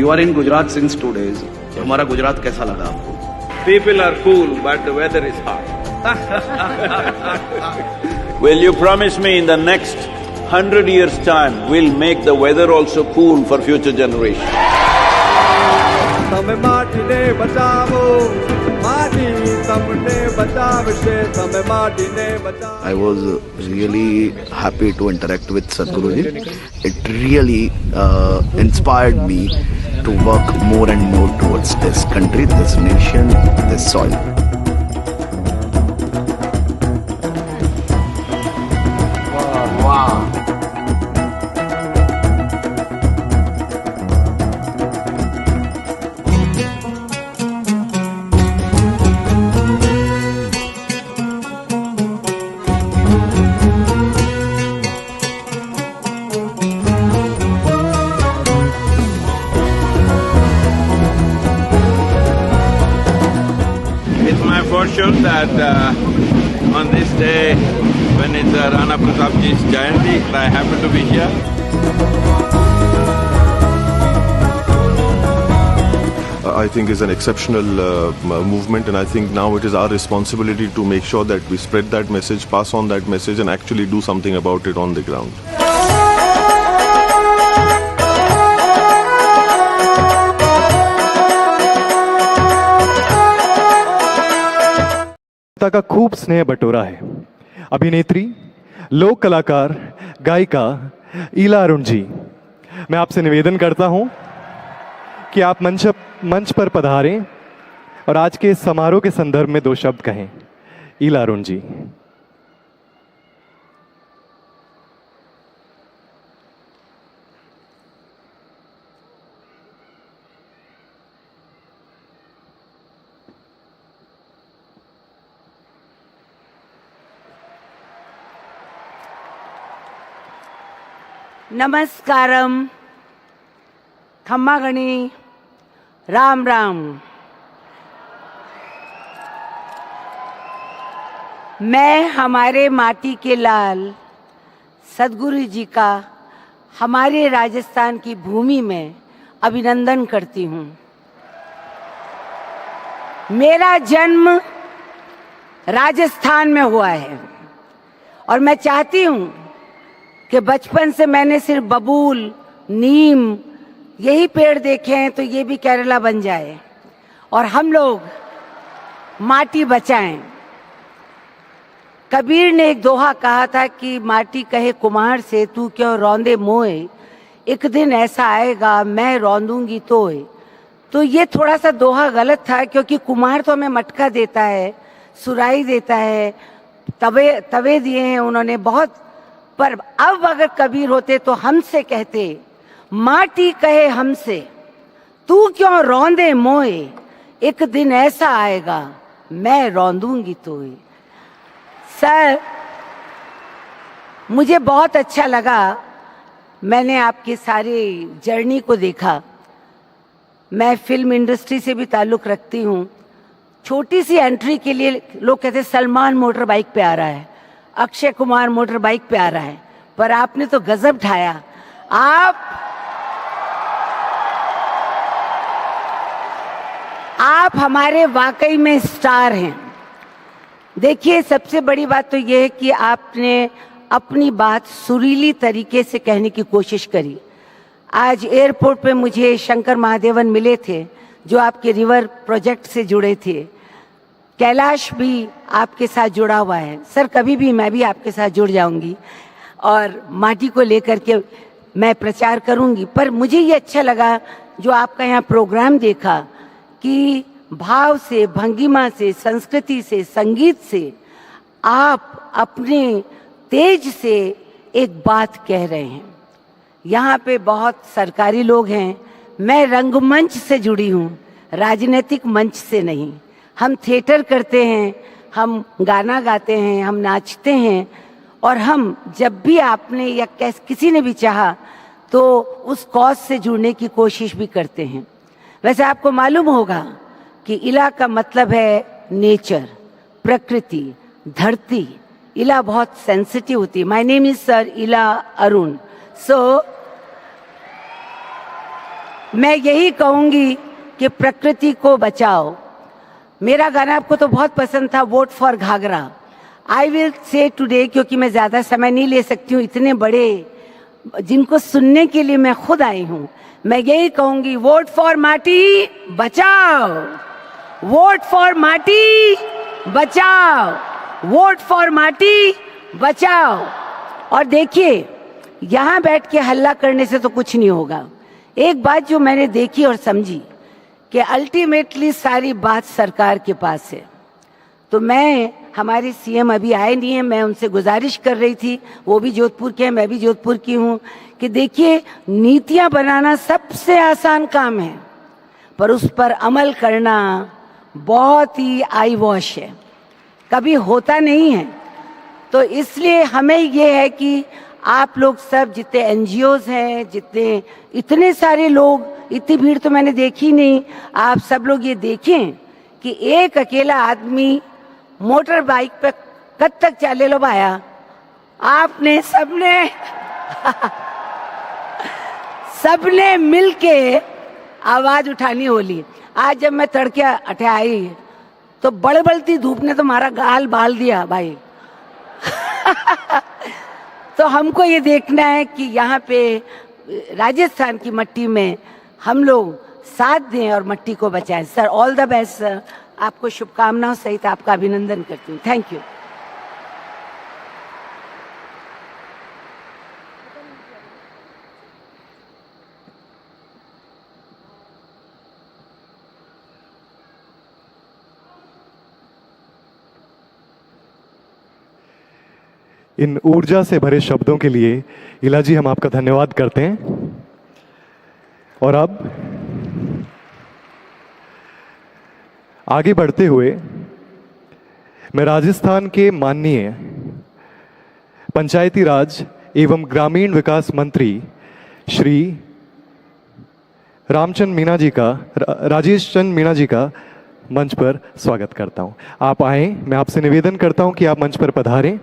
You are in Gujarat since 2 days. हमारा गुजरात कैसा लगा आपको? People are cool, but the weather is hot. Will you promise me in the next 100 years' time, we'll make the weather also cool for future generations? I was really happy to interact with Sadhguruji. It really inspired me to work more and more towards this country, this nation, this soil. Wow. Fortune that on this day, when it's Rana Pratapji's Jayanti, I happen to be here. I think is an exceptional movement, and I think now it is our responsibility to make sure that we spread that message, pass on that message, and actually do something about it on the ground. का खूब स्नेह बटोरा है. अभिनेत्री, लोक कलाकार, गायिका ईला अरुण जी, मैं आपसे निवेदन करता हूं कि आप मंच पर पधारें और आज के इस समारोह के संदर्भ में 2 शब्द कहें. ईला अरुण जी. नमस्कारम, खम्मागणी, राम राम। मैं हमारे माटी के लाल सद्गुरु जी का हमारे राजस्थान की भूमि में अभिनंदन करती हूँ। मेरा जन्म राजस्थान में हुआ है। और मैं चाहती हूं कि बचपन से मैंने सिर्फ बबूल, नीम यही पेड़ देखे हैं, तो ये भी केरला बन जाए और हम लोग माटी बचाएं। कबीर ने एक दोहा कहा था कि माटी कहे कुम्हार से, तू क्यों रौंदे मोए, एक दिन ऐसा आएगा मैं रौंदूंगी तोए। तो ये थोड़ा सा दोहा गलत था, क्योंकि कुम्हार तो हमें मटका देता है, सुराही देता है, तवे दिए हैं उन्होंने बहुत। पर अब अगर कबीर होते तो हमसे कहते, माटी कहे हमसे, तू क्यों रौंदे मोए, एक दिन ऐसा आएगा मैं रौंदूंगी तोए। सर, मुझे बहुत अच्छा लगा, मैंने आपकी सारी जर्नी को देखा। मैं फिल्म इंडस्ट्री से भी ताल्लुक़ रखती हूँ। छोटी सी एंट्री के लिए लोग कहते हैं सलमान मोटर बाइक पे आ रहा है, अक्षय कुमार मोटर बाइक पे आ रहा है, पर आपने तो गजब ढाया। आप हमारे वाकई में स्टार हैं। देखिए, सबसे बड़ी बात तो यह है कि आपने अपनी बात सुरीली तरीके से कहने की कोशिश करी। आज एयरपोर्ट पे मुझे शंकर महादेवन मिले थे, जो आपके रिवर प्रोजेक्ट से जुड़े थे। कैलाश भी आपके साथ जुड़ा हुआ है। सर, कभी भी मैं भी आपके साथ जुड़ जाऊंगी और माटी को लेकर के मैं प्रचार करूंगी। पर मुझे ये अच्छा लगा जो आपका यहाँ प्रोग्राम देखा कि भाव से, भंगिमा से, संस्कृति से, संगीत से आप अपने तेज से एक बात कह रहे हैं। यहाँ पे बहुत सरकारी लोग हैं, मैं रंगमंच से जुड़ी हूँ, राजनीतिक मंच से नहीं। हम थिएटर करते हैं, हम गाना गाते हैं, हम नाचते हैं, और हम जब भी आपने या किसी ने भी चाहा तो उस कॉज से जुड़ने की कोशिश भी करते हैं। वैसे आपको मालूम होगा कि इला का मतलब है नेचर, प्रकृति, धरती। इला बहुत सेंसिटिव होती है। माय नेम इज सर इला अरुण। सो मैं यही कहूंगी कि प्रकृति को बचाओ। मेरा गाना आपको तो बहुत पसंद था, vote for Ghaghra. I will say today, क्योंकि मैं ज्यादा समय नहीं ले सकती हूँ, इतने बड़े जिनको सुनने के लिए मैं खुद आई हूँ। मैं यही कहूंगी, वोट फॉर माटी बचाओ, वोट फॉर माटी बचाओ, वोट फॉर माटी बचाओ। और देखिए, यहाँ बैठ के हल्ला करने से तो कुछ नहीं होगा। एक बात जो मैंने देखी और समझी कि अल्टीमेटली सारी बात सरकार के पास है। तो मैं, हमारे सीएम अभी आए नहीं हैं, मैं उनसे गुजारिश कर रही थी, वो भी जोधपुर के हैं, मैं भी जोधपुर की हूँ, कि देखिए, नीतियाँ बनाना सबसे आसान काम है, पर उस पर अमल करना बहुत ही आई वॉश है, कभी होता नहीं है। तो इसलिए हमें ये है कि आप लोग सब, जितने एनजीओज हैं, जितने इतने सारे लोग, इतनी भीड़ तो मैंने देखी नहीं, आप सब लोग ये देखें कि एक अकेला आदमी मोटर बाइक पे कद तक चाले लो भाया। आपने सबने मिलके आवाज उठानी होली। आज जब मैं तड़के अठे आई तो बड़बड़ती धूप ने तो हमारा गाल बाल दिया भाई। तो हमको ये देखना है कि यहाँ पे राजस्थान की मिट्टी में हम लोग साथ दें और मिट्टी को बचाएं। Sir, all the best sir, आपको शुभकामनाओं सहित आपका अभिनंदन करती हूँ। Thank you. इन ऊर्जा से भरे शब्दों के लिए इला जी हम आपका धन्यवाद करते हैं। और अब आगे बढ़ते हुए मैं राजस्थान के माननीय पंचायती राज एवं ग्रामीण विकास मंत्री श्री राजेश चंद मीणा जी का मंच पर स्वागत करता हूं। आप आए, मैं आपसे निवेदन करता हूं कि आप मंच पर पधारें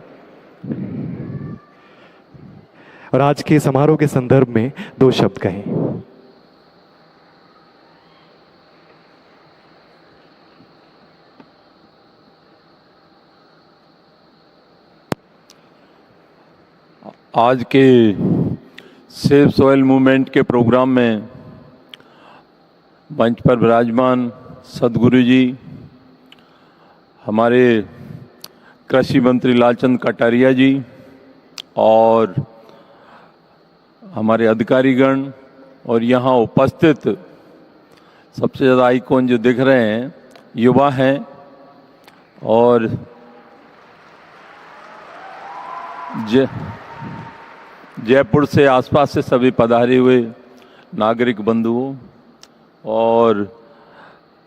और आज के समारोह के संदर्भ में 2 शब्द कहें। आज के सेव सॉइल मूवमेंट के प्रोग्राम में मंच पर विराजमान सदगुरु जी, हमारे कृषि मंत्री लालचंद कटारिया जी और हमारे अधिकारीगण और यहाँ उपस्थित सबसे ज़्यादा आइकॉन जो दिख रहे हैं युवा हैं और जयपुर से आसपास से सभी पधारे हुए नागरिक बंधुओं और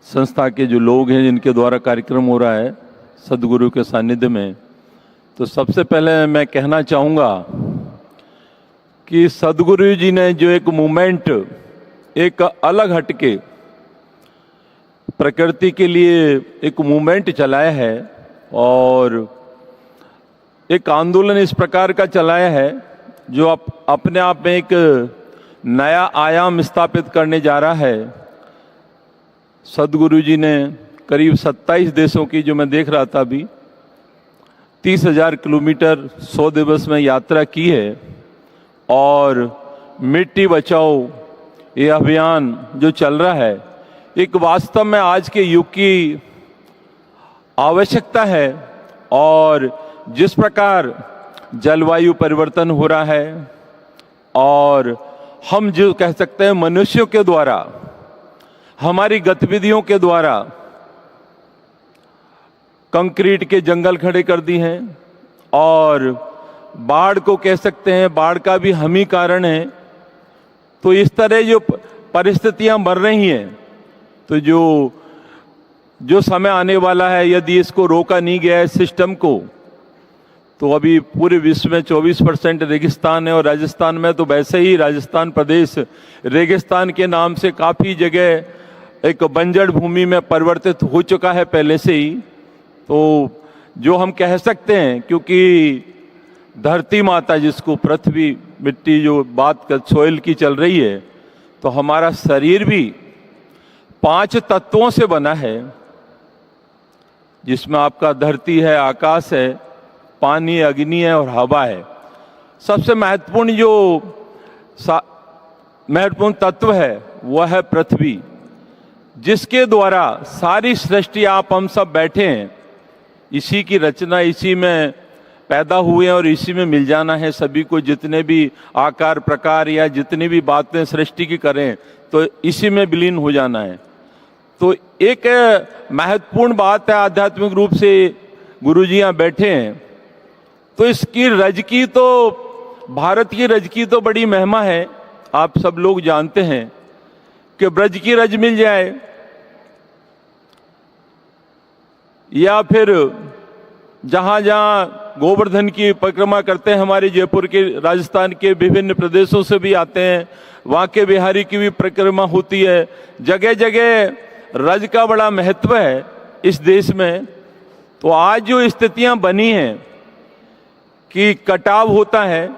संस्था के जो लोग हैं जिनके द्वारा कार्यक्रम हो रहा है सदगुरु के सानिध्य में, तो सबसे पहले मैं कहना चाहूँगा कि सदगुरु जी ने जो एक मूवमेंट एक अलग हटके प्रकृति के लिए एक मूवमेंट चलाया है और एक आंदोलन इस प्रकार का चलाया है जो अपने आप में एक नया आयाम स्थापित करने जा रहा है। सदगुरु जी ने करीब 27 देशों की, जो मैं देख रहा था अभी, 30,000 किलोमीटर 100 दिवस में यात्रा की है और मिट्टी बचाओ ये अभियान जो चल रहा है एक वास्तव में आज के युग की आवश्यकता है। और जिस प्रकार जलवायु परिवर्तन हो रहा है और हम जो कह सकते हैं मनुष्यों के द्वारा, हमारी गतिविधियों के द्वारा कंक्रीट के जंगल खड़े कर दिए हैं और बाढ़ को कह सकते हैं, बाढ़ का भी हम ही कारण है। तो इस तरह जो परिस्थितियां बन रही हैं, तो जो समय आने वाला है, यदि इसको रोका नहीं गया है सिस्टम को, तो अभी पूरे विश्व में 24% रेगिस्तान है और राजस्थान में तो वैसे ही राजस्थान प्रदेश रेगिस्तान के नाम से काफ़ी जगह एक बंजर भूमि में परिवर्तित हो चुका है पहले से ही। तो जो हम कह सकते हैं, क्योंकि धरती माता जिसको पृथ्वी मिट्टी जो बात कर सोइल की चल रही है, तो हमारा शरीर भी 5 तत्वों से बना है, जिसमें आपका धरती है, आकाश है, पानी, अग्नि है और हवा है। सबसे महत्वपूर्ण जो महत्वपूर्ण तत्व है वह है पृथ्वी, जिसके द्वारा सारी सृष्टि आप हम सब बैठे हैं, इसी की रचना, इसी में पैदा हुए हैं और इसी में मिल जाना है सभी को। जितने भी आकार प्रकार या जितनी भी बातें सृष्टि की करें तो इसी में विलीन हो जाना है। तो एक महत्वपूर्ण बात है, आध्यात्मिक रूप से गुरु जी यहाँ बैठे हैं, तो इसकी रज की, तो भारत की रज की तो बड़ी महिमा है। आप सब लोग जानते हैं कि ब्रज की रज मिल जाए या फिर जहां जहां गोवर्धन की परिक्रमा करते हैं, हमारे जयपुर के, राजस्थान के विभिन्न प्रदेशों से भी आते हैं, वहां के बिहारी की भी परिक्रमा होती है। जगह जगह रज का बड़ा महत्व है इस देश में। तो आज जो स्थितियां बनी हैं कि कटाव होता है,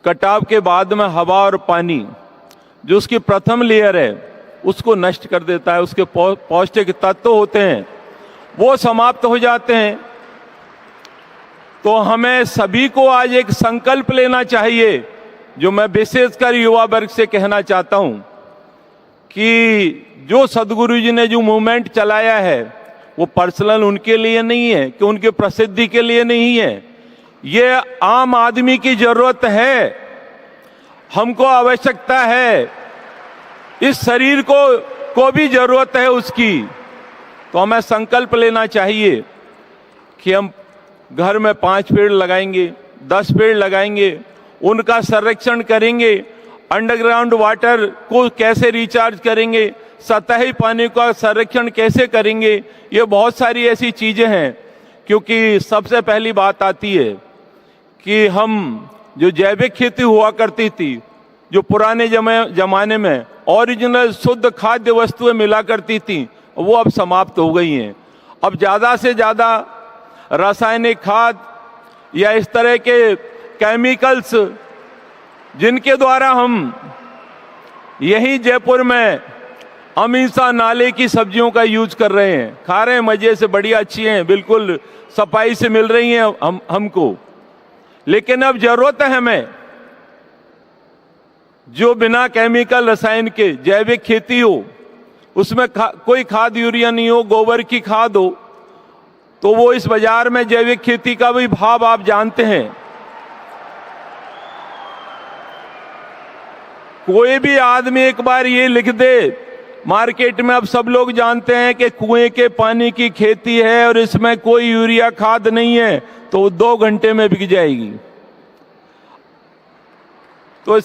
कटाव के बाद में हवा और पानी जो उसकी प्रथम लेयर है उसको नष्ट कर देता है, उसके पौष्टिक तत्व होते हैं वो समाप्त हो जाते हैं। तो हमें सभी को आज एक संकल्प लेना चाहिए, जो मैं विशेषकर युवा वर्ग से कहना चाहता हूं, कि जो सदगुरु जी ने जो मूवमेंट चलाया है वो पर्सनल उनके लिए नहीं है, कि उनकी प्रसिद्धि के लिए नहीं है, ये आम आदमी की जरूरत है, हमको आवश्यकता है, इस शरीर को भी जरूरत है उसकी। तो हमें संकल्प लेना चाहिए कि हम घर में 5 पेड़ लगाएंगे, 10 पेड़ लगाएंगे, उनका संरक्षण करेंगे, अंडरग्राउंड वाटर को कैसे रिचार्ज करेंगे, सतही पानी का संरक्षण कैसे करेंगे, ये बहुत सारी ऐसी चीजें हैं। क्योंकि सबसे पहली बात आती है कि हम जो जैविक खेती हुआ करती थी, जो पुराने जमाने में ओरिजिनल शुद्ध खाद्य वस्तुएं मिला करती थी, वो अब समाप्त हो गई हैं। अब ज्यादा से ज्यादा रासायनिक खाद या इस तरह के केमिकल्स, जिनके द्वारा हम यही जयपुर में हमेशा नाले की सब्जियों का यूज कर रहे हैं, खा रहे हैं, मजे से, बढ़िया अच्छी हैं, बिल्कुल सफाई से मिल रही हैं हमको। लेकिन अब जरूरत है हमें जो बिना केमिकल रसायन के जैविक खेती हो, उसमें कोई खाद यूरिया नहीं हो, गोबर की खाद हो, तो वो इस बाजार में जैविक खेती का भी भाव आप जानते हैं। कोई भी आदमी एक बार ये लिख दे मार्केट में, अब सब लोग जानते हैं कि कुएं के पानी की खेती है और इसमें कोई यूरिया खाद नहीं है, तो 2 घंटे में बिक जाएगी। तो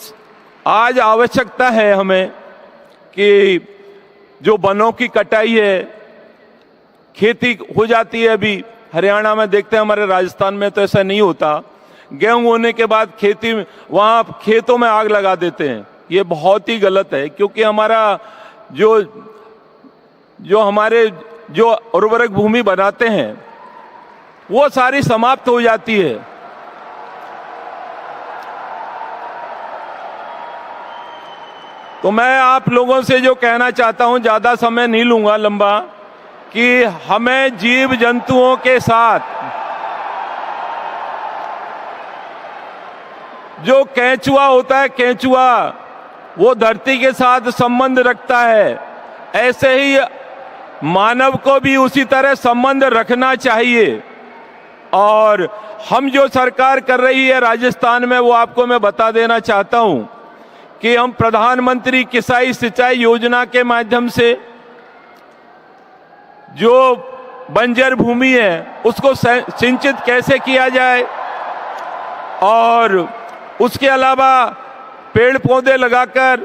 आज आवश्यकता है हमें कि जो वनों की कटाई है, खेती हो जाती है, अभी हरियाणा में देखते हैं, हमारे राजस्थान में तो ऐसा नहीं होता। गेहूं होने के बाद खेती में, वहां खेतों में आग लगा देते हैं। ये बहुत ही गलत है, क्योंकि हमारा जो हमारे जो उर्वरक भूमि बनाते हैं वो सारी समाप्त हो जाती है। तो मैं आप लोगों से जो कहना चाहता हूं, ज्यादा समय नहीं लूंगा लंबा, कि हमें जीव जंतुओं के साथ जो केंचुआ होता है, केंचुआ वो धरती के साथ संबंध रखता है, ऐसे ही मानव को भी उसी तरह संबंध रखना चाहिए। और हम जो सरकार कर रही है राजस्थान में, वो आपको मैं बता देना चाहता हूं कि हम प्रधानमंत्री किसान सिंचाई योजना के माध्यम से जो बंजर भूमि है उसको सिंचित कैसे किया जाए, और उसके अलावा पेड़ पौधे लगाकर,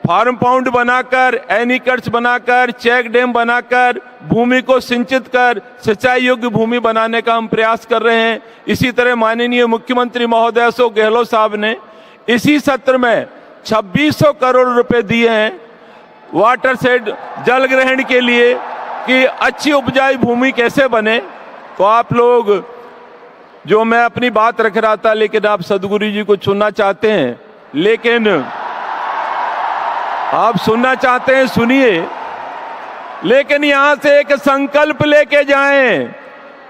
फार्म पाउंड बनाकर, एनीकट्स बनाकर, चेक डैम बनाकर भूमि को सिंचित कर सिंचाई योग्य भूमि बनाने का हम प्रयास कर रहे हैं। इसी तरह माननीय मुख्यमंत्री महोदय सो गहलोत साहब ने इसी सत्र में 2600 करोड़ रुपए दिए हैं वाटर सेड, जल ग्रहण के लिए, कि अच्छी उपजाऊ भूमि कैसे बने। तो आप लोग, जो मैं अपनी बात रख रहा था, लेकिन आप सदगुरु जी को सुनना चाहते हैं, लेकिन आप सुनना चाहते हैं सुनिए, लेकिन यहां से एक संकल्प लेके जाएं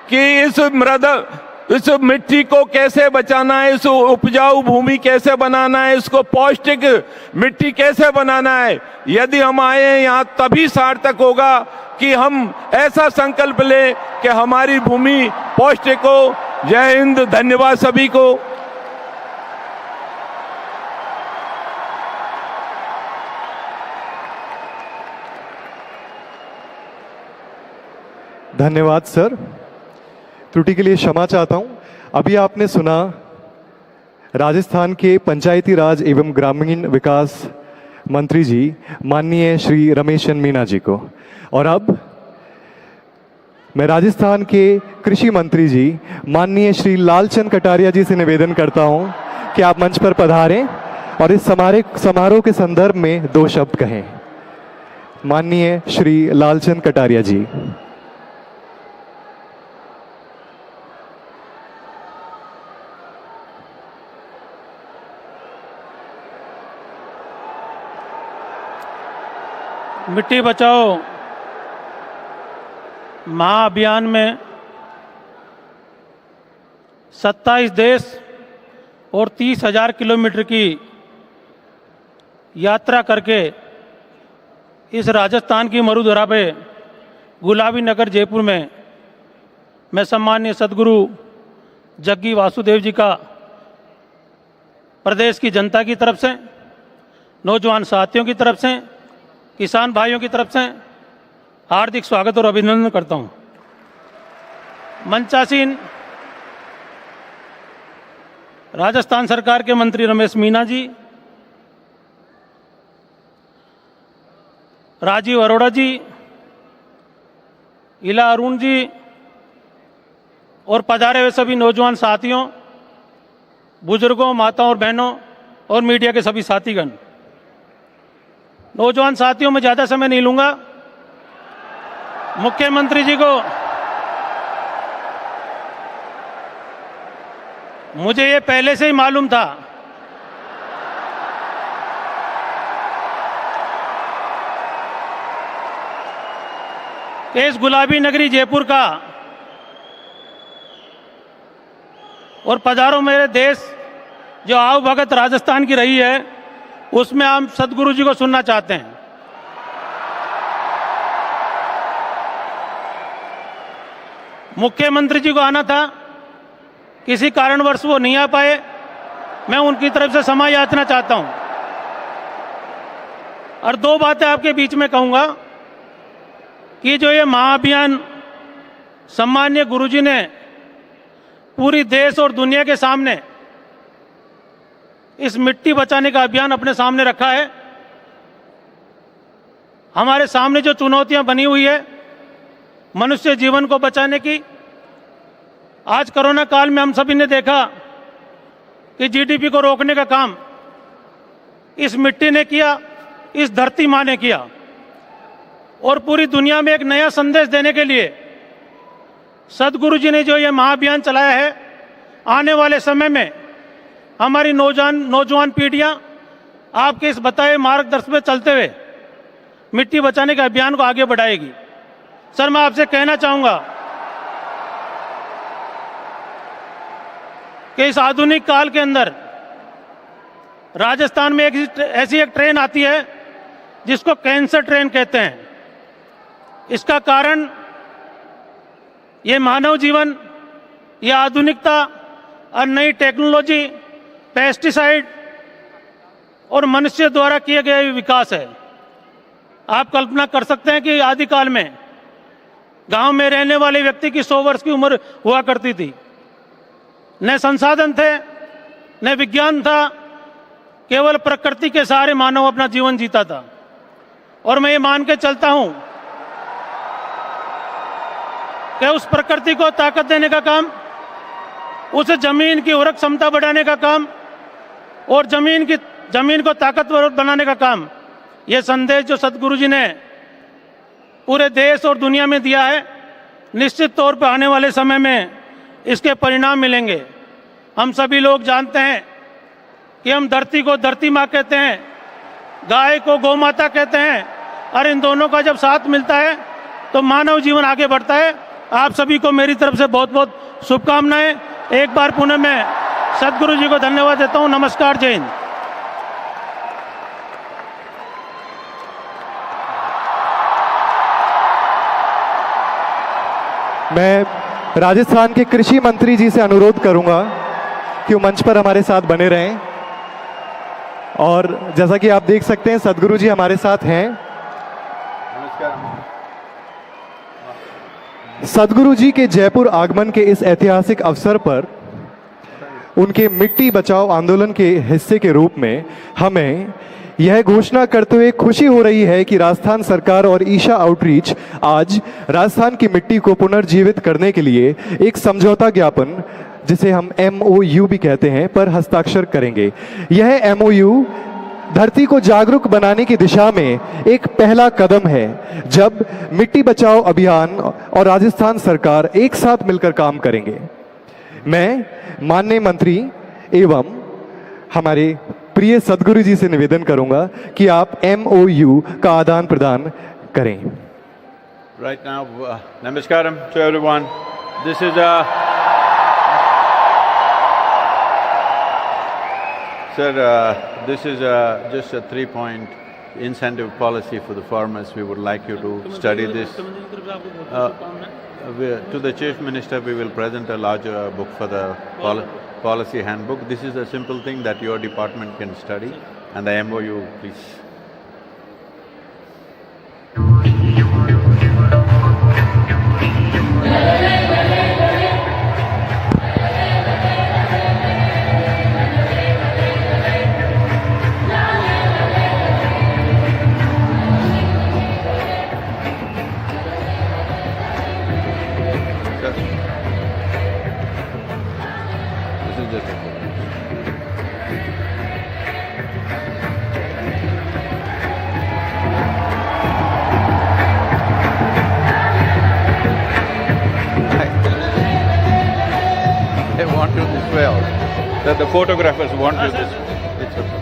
कि इस मिट्टी को कैसे बचाना है, इस उपजाऊ भूमि कैसे बनाना है, इसको पौष्टिक मिट्टी कैसे बनाना है। यदि हम आए यहाँ तभी सार्थक होगा कि हम ऐसा संकल्प लें कि हमारी भूमि पौष्टिक हो। जय हिंद, धन्यवाद सभी को। धन्यवाद सर। त्रुटि के लिए क्षमा चाहता हूं। अभी आपने सुना राजस्थान के पंचायती राज एवं ग्रामीण विकास मंत्री जी माननीय श्री रमेश मीना जी को, और अब मैं राजस्थान के कृषि मंत्री जी माननीय श्री लालचंद कटारिया जी से निवेदन करता हूं कि आप मंच पर पधारें और इस समारोह के संदर्भ में 2 शब्द कहें। माननीय श्री लालचंद कटारिया जी। मिट्टी बचाओ महाअभियान में 27 देश और 30,000 किलोमीटर की यात्रा करके इस राजस्थान की मरुधरा पे गुलाबी नगर जयपुर में मैं सम्माननीय सदगुरु जग्गी वासुदेव जी का प्रदेश की जनता की तरफ से, नौजवान साथियों की तरफ से, किसान भाइयों की तरफ से हार्दिक स्वागत और अभिनंदन करता हूं। मंचासीन राजस्थान सरकार के मंत्री रमेश मीना जी, राजीव अरोड़ा जी, इला अरुण जी और पधारे हुए सभी नौजवान साथियों, बुजुर्गों, माताओं और बहनों और मीडिया के सभी साथीगण। नौजवान साथियों, में ज्यादा समय नहीं लूंगा। मुख्यमंत्री जी को मुझे ये पहले से ही मालूम था कि इस गुलाबी नगरी जयपुर का और पधारो मेरे देश जो आओ भगत राजस्थान की रही है, उसमें हम सदगुरु जी को सुनना चाहते हैं। मुख्यमंत्री जी को आना था, किसी कारणवश वो नहीं आ पाए। मैं उनकी तरफ से क्षमा याचना चाहता हूं। और दो बातें आपके बीच में कहूंगा कि जो ये महाअभियान सम्माननीय गुरुजी ने पूरी देश और दुनिया के सामने इस मिट्टी बचाने का अभियान अपने सामने रखा है, हमारे सामने जो चुनौतियां बनी हुई है मनुष्य जीवन को बचाने की, आज कोरोना काल में हम सभी ने देखा कि जीडीपी को रोकने का काम इस मिट्टी ने किया, इस धरती माँ ने किया। और पूरी दुनिया में एक नया संदेश देने के लिए सदगुरु जी ने जो ये महाअभियान चलाया है, आने वाले समय में हमारी नौजवान पीढ़ियां आपके इस बताए मार्गदर्शन में चलते हुए मिट्टी बचाने के अभियान को आगे बढ़ाएगी। सर, मैं आपसे कहना चाहूंगा कि इस आधुनिक काल के अंदर राजस्थान में ऐसी एक ट्रेन आती है जिसको कैंसर ट्रेन कहते हैं। इसका कारण ये मानव जीवन, ये आधुनिकता और नई टेक्नोलॉजी, पेस्टिसाइड और मनुष्य द्वारा किए गए विकास है। आप कल्पना कर सकते हैं कि आदिकाल में गांव में रहने वाले व्यक्ति की 100 वर्ष की उम्र हुआ करती थी। न संसाधन थे, न विज्ञान था, केवल प्रकृति के सहारे मानव अपना जीवन जीता था। और मैं ये मान के चलता हूं कि उस प्रकृति को ताकत देने का काम, उस जमीन की उर्वरक क्षमता बढ़ाने का काम और जमीन को ताकतवर बनाने का काम, ये संदेश जो सदगुरु जी ने पूरे देश और दुनिया में दिया है, निश्चित तौर पर आने वाले समय में इसके परिणाम मिलेंगे। हम सभी लोग जानते हैं कि हम धरती को धरती माँ कहते हैं, गाय को गौ माता कहते हैं, और इन दोनों का जब साथ मिलता है तो मानव जीवन आगे बढ़ता है। आप सभी को मेरी तरफ से बहुत बहुत शुभकामनाएं। एक बार पुनः मैं सदगुरु जी को धन्यवाद देता हूं। नमस्कार, जय हिंद। मैं राजस्थान के कृषि मंत्री जी से अनुरोध करूंगा कि वो मंच पर हमारे साथ बने रहें। और जैसा कि आप देख सकते हैं सदगुरु जी हमारे साथ हैं। सदगुरु जी के जयपुर आगमन के इस ऐतिहासिक अवसर पर उनके मिट्टी बचाओ आंदोलन के हिस्से के रूप में हमें यह घोषणा करते हुए खुशी हो रही है कि राजस्थान सरकार और ईशा आउटरीच आज राजस्थान की मिट्टी को पुनर्जीवित करने के लिए एक समझौता ज्ञापन, जिसे हम MOU भी कहते हैं, पर हस्ताक्षर करेंगे। यह MOU धरती को जागरूक बनाने की दिशा में एक पहला कदम है, जब मिट्टी बचाओ अभियान और राजस्थान सरकार एक साथ मिलकर काम करेंगे। मैं माननीय मंत्री एवं हमारे प्रिय सदगुरु जी से निवेदन करूंगा कि आप MOU का आदान प्रदान करें। Right now, namaskaram to everyone. This is this is just a 3-point incentive policy for the farmers. We would like you to study this. To the Chief Minister, we will present a larger book for the policy handbook. This is a simple thing that your department can study, and the MOU, please. That the photographers want you this way. It's okay.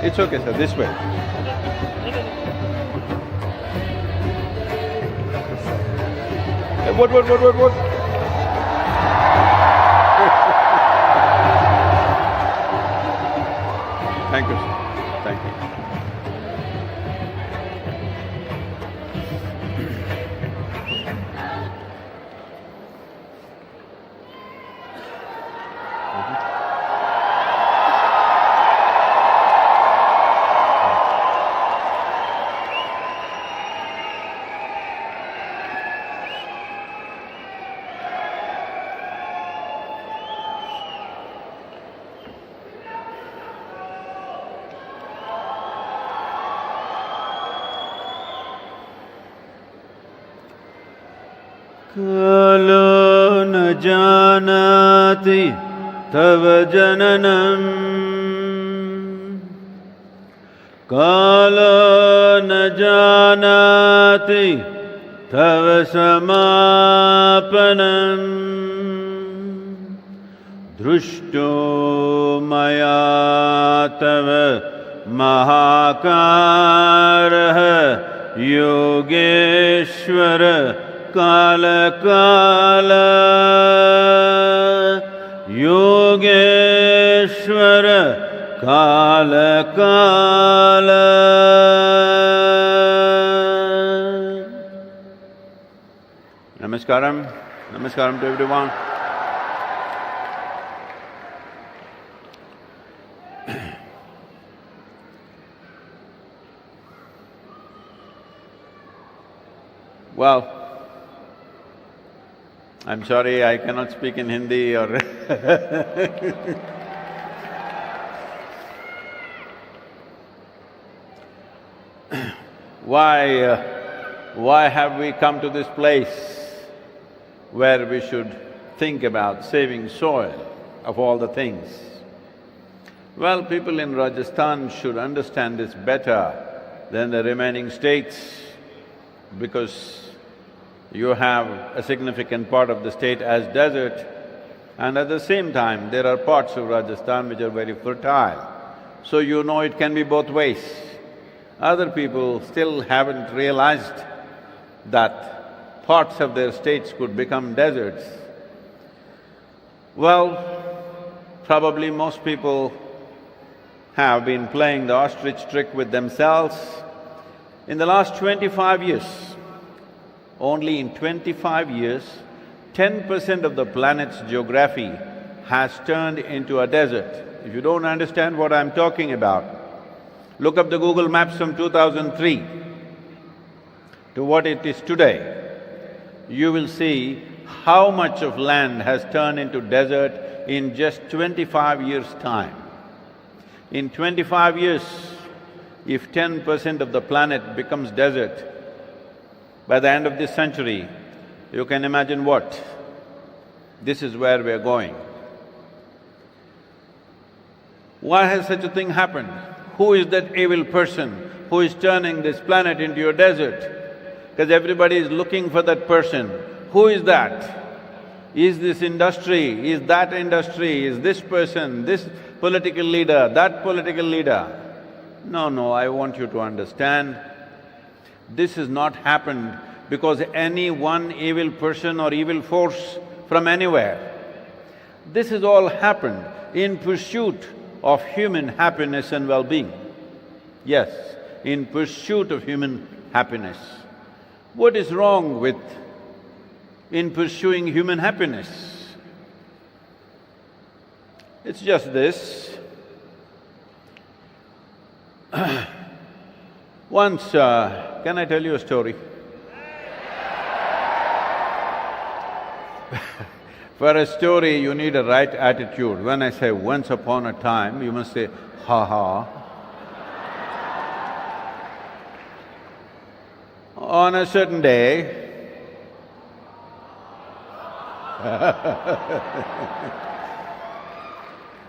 It's okay, sir. This way. What? Thank you, sir. Thank you. कालो न जानाति तव जननम् कालो न जानाति तव समापनम् दृष्टो मया तव महाकारः योगेश्वर काल काल योगेश्वर काल काल Namaskaram. Namaskaram to everyone. Well, I'm sorry I cannot speak in Hindi or why have we come to this place where we should think about saving soil of all the things? Well, people in Rajasthan should understand this better than the remaining states, because you have a significant part of the state as desert, and at the same time there are parts of Rajasthan which are very fertile. So you know it can be both ways. Other people still haven't realized that parts of their states could become deserts. Well, probably most people have been playing the ostrich trick with themselves. In the last 25 years, only in 25 years, 10% of the planet's geography has turned into a desert. If you don't understand what I'm talking about, look up the Google Maps from 2003 to what it is today. You will see how much of land has turned into desert in just 25 years' time. In 25 years, if 10% of the planet becomes desert, by the end of this century, you can imagine what? This is where we're going. Why has such a thing happened? Who is that evil person who is turning this planet into a desert? Because everybody is looking for that person. Who is that? Is this industry? Is that industry? Is this person, this political leader, that political leader? No, I want you to understand, this has not happened because any one evil person or evil force from anywhere. This has all happened in pursuit of human happiness and well-being. Yes, in pursuit of human happiness. What is wrong with in pursuing human happiness? It's just this. Once, can I tell you a story? For a story, you need a right attitude. When I say once upon a time, you must say, ha ha. On a certain day,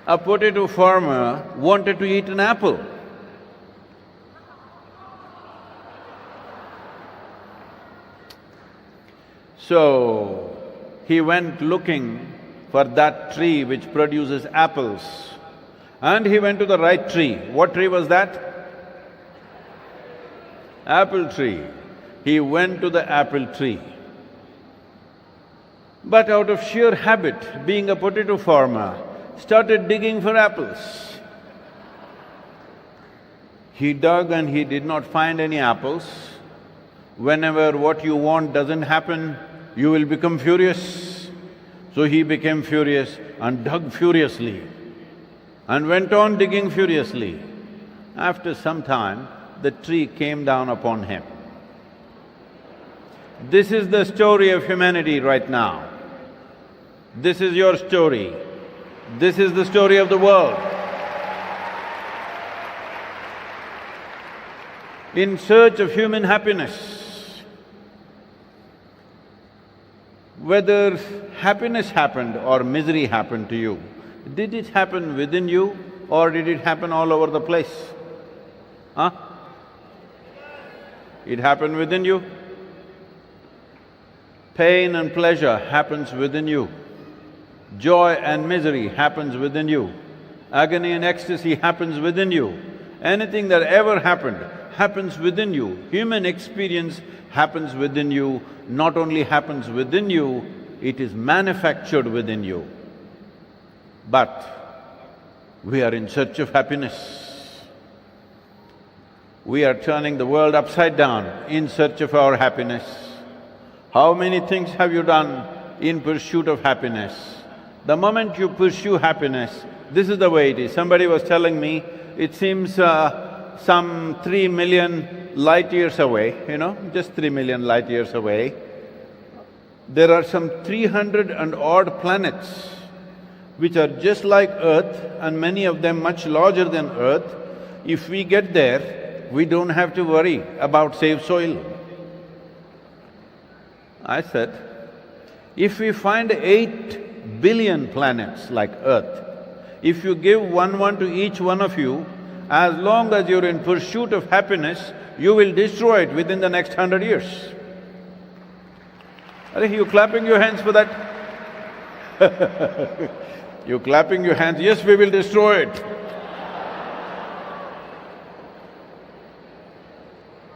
a potato farmer wanted to eat an apple. So, he went looking for that tree which produces apples, and he went to the right tree. What tree was that? Apple tree. He went to the apple tree. But out of sheer habit, being a potato farmer, started digging for apples. He dug and he did not find any apples. Whenever what you want doesn't happen, you will become furious. So he became furious and dug furiously and went on digging furiously. After some time, the tree came down upon him. This is the story of humanity right now. This is your story. This is the story of the world. In search of human happiness, whether happiness happened or misery happened to you, did it happen within you or did it happen all over the place? Huh? It happened within you. Pain and pleasure happens within you. Joy and misery happens within you. Agony and ecstasy happens within you. Anything that ever happened happens within you. Human experience happens within you. Not only happens within you, it is manufactured within you. But we are in search of happiness. We are turning the world upside down in search of our happiness. How many things have you done in pursuit of happiness? The moment you pursue happiness, this is the way it is. Somebody was telling me, it seems some 3 million light years away, just 3 million light years away, there are some 300 and odd planets which are just like Earth and many of them much larger than Earth. If we get there, we don't have to worry about safe soil. I said, if we find 8 billion planets like Earth, if you give one to each one of you, as long as you're in pursuit of happiness, you will destroy it within the next 100 years. Are you clapping your hands for that? You're clapping your hands, yes, we will destroy it.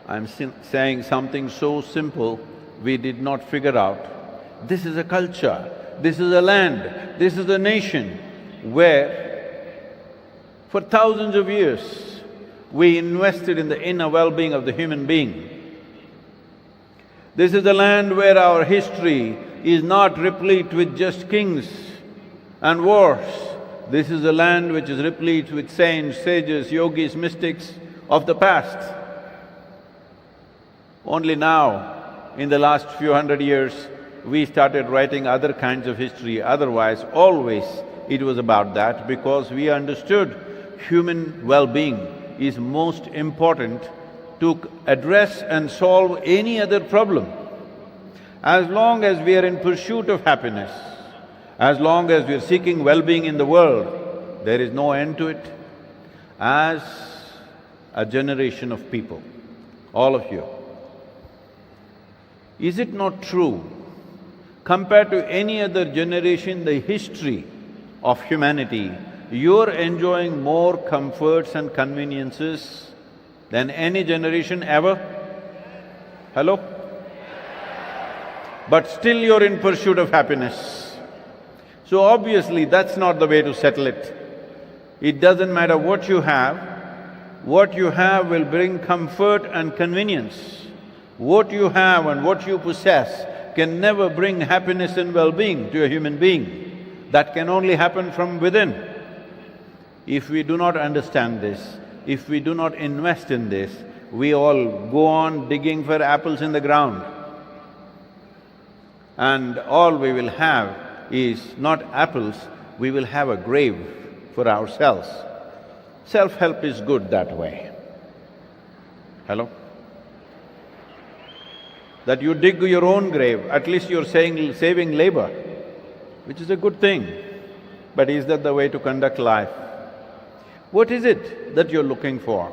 I'm saying something so simple, we did not figure out. This is a culture, this is a land, this is a nation where for thousands of years we invested in the inner well-being of the human being. This is a land where our history is not replete with just kings and wars. This is a land which is replete with saints, sages, yogis, mystics of the past. Only now, in the last few hundred years, we started writing other kinds of history. Otherwise, always it was about that, because we understood human well-being is most important to address and solve any other problem. As long as we are in pursuit of happiness, as long as we are seeking well-being in the world, there is no end to it. As a generation of people, all of you, is it not true, compared to any other generation in the history of humanity, you're enjoying more comforts and conveniences than any generation ever? Hello? But still you're in pursuit of happiness. So obviously that's not the way to settle it. It doesn't matter what you have will bring comfort and convenience. What you have and what you possess can never bring happiness and well-being to a human being. That can only happen from within. If we do not understand this, if we do not invest in this, we all go on digging for apples in the ground. And all we will have is not apples, we will have a grave for ourselves. Self-help is good that way. Hello? That you dig your own grave, at least you're saving labor, which is a good thing. But is that the way to conduct life? What is it that you're looking for?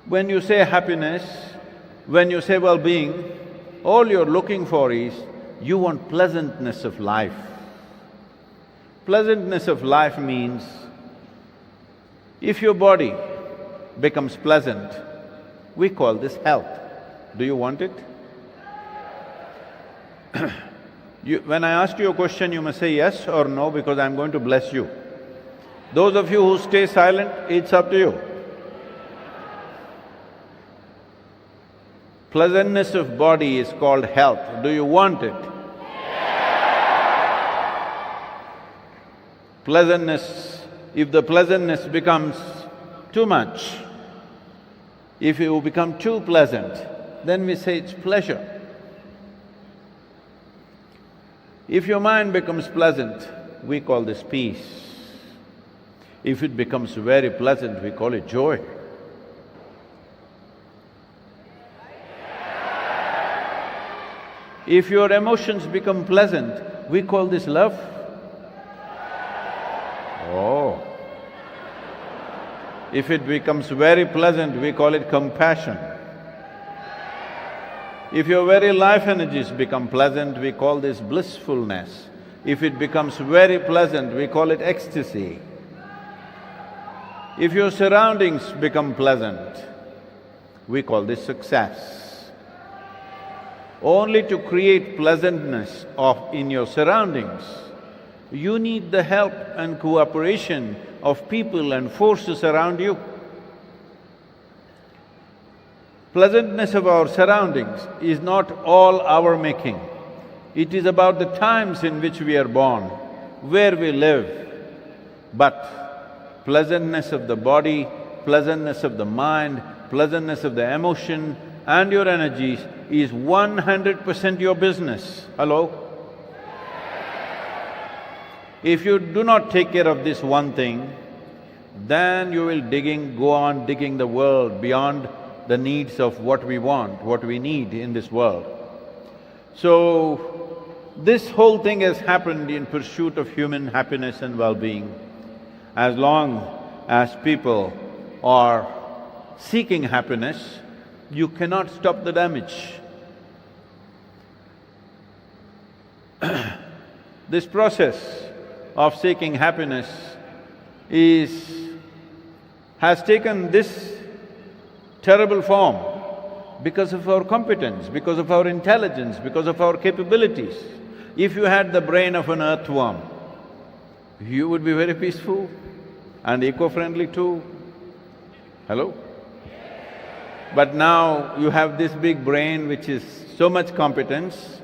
When you say happiness, when you say well-being, all you're looking for is, you want pleasantness of life. Pleasantness of life means, if your body becomes pleasant, we call this health. Do you want it? When I ask you a question, you must say yes or no, because I'm going to bless you. Those of you who stay silent, it's up to you. Pleasantness of body is called health. Do you want it? Pleasantness, if the pleasantness becomes too much, if you become too pleasant, then we say it's pleasure. If your mind becomes pleasant, we call this peace. If it becomes very pleasant, we call it joy. If your emotions become pleasant, we call this love. Oh. If it becomes very pleasant, we call it compassion. If your very life energies become pleasant, we call this blissfulness. If it becomes very pleasant, we call it ecstasy. If your surroundings become pleasant, we call this success. Only to create pleasantness in your surroundings, you need the help and cooperation of people and forces around you. Pleasantness of our surroundings is not all our making. It is about the times in which we are born, where we live. But pleasantness of the body, pleasantness of the mind, pleasantness of the emotion and your energies is 100% your business. Hello? If you do not take care of this one thing, then you will go on digging the world beyond the needs of what we want, what we need in this world. So, this whole thing has happened in pursuit of human happiness and well-being. As long as people are seeking happiness, you cannot stop the damage. This process of seeking happiness has taken this terrible form because of our competence, because of our intelligence, because of our capabilities. If you had the brain of an earthworm, you would be very peaceful and eco-friendly too. Hello? But now you have this big brain which is so much competence.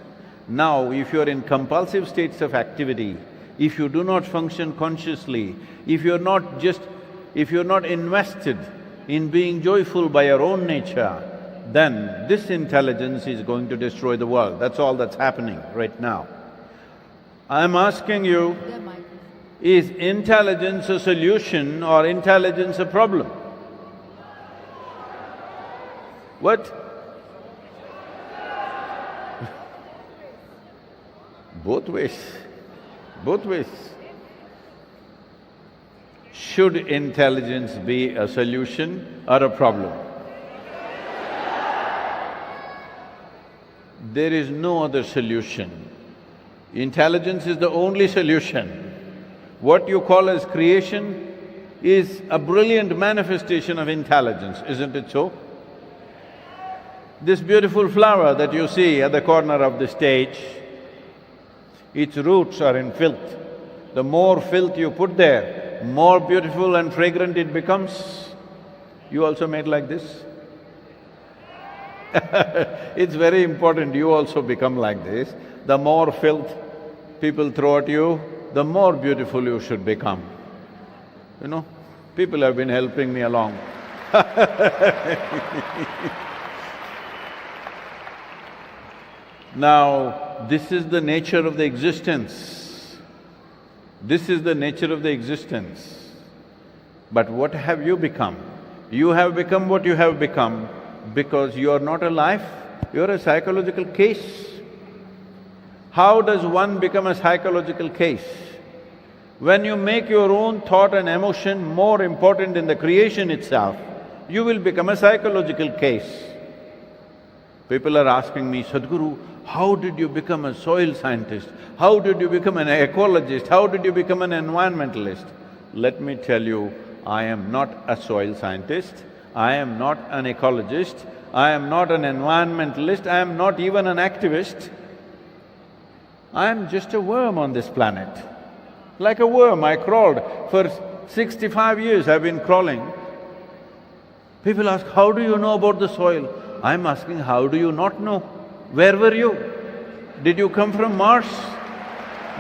Now if you're in compulsive states of activity, if you do not function consciously, if you're not invested in being joyful by your own nature, then this intelligence is going to destroy the world. That's all that's happening right now. I'm asking you, is intelligence a solution or intelligence a problem? What? Both ways, both ways. Should intelligence be a solution or a problem? There is no other solution. Intelligence is the only solution. What you call as creation is a brilliant manifestation of intelligence, isn't it so? This beautiful flower that you see at the corner of the stage, its roots are in filth. The more filth you put there, more beautiful and fragrant it becomes. You also made like this? It's very important you also become like this. The more filth people throw at you, the more beautiful you should become. You know, people have been helping me along. Now, this is the nature of the existence. This is the nature of the existence. But what have you become? You have become what you have become because you are not a life, you are a psychological case. How does one become a psychological case? When you make your own thought and emotion more important than the creation itself, you will become a psychological case. People are asking me, Sadhguru, how did you become a soil scientist? How did you become an ecologist? How did you become an environmentalist? Let me tell you, I am not a soil scientist, I am not an ecologist, I am not an environmentalist, I am not even an activist. I am just a worm on this planet. Like a worm, I crawled. For 65 years I've been crawling. People ask, how do you know about the soil? I'm asking, how do you not know? Where were you? Did you come from Mars?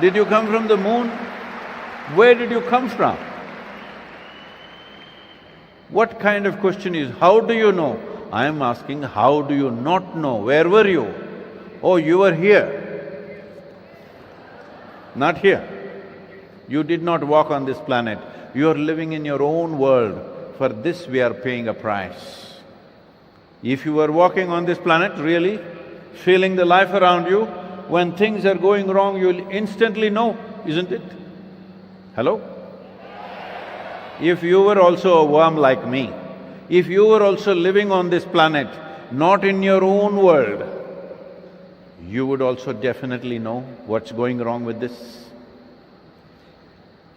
Did you come from the moon? Where did you come from? What kind of question is, how do you know? I am asking, how do you not know? Where were you? Oh, you were here. Not here. You did not walk on this planet. You are living in your own world. For this we are paying a price. If you were walking on this planet, really, feeling the life around you, when things are going wrong, you'll instantly know, isn't it? Hello? If you were also a worm like me, if you were also living on this planet, not in your own world, you would also definitely know what's going wrong with this.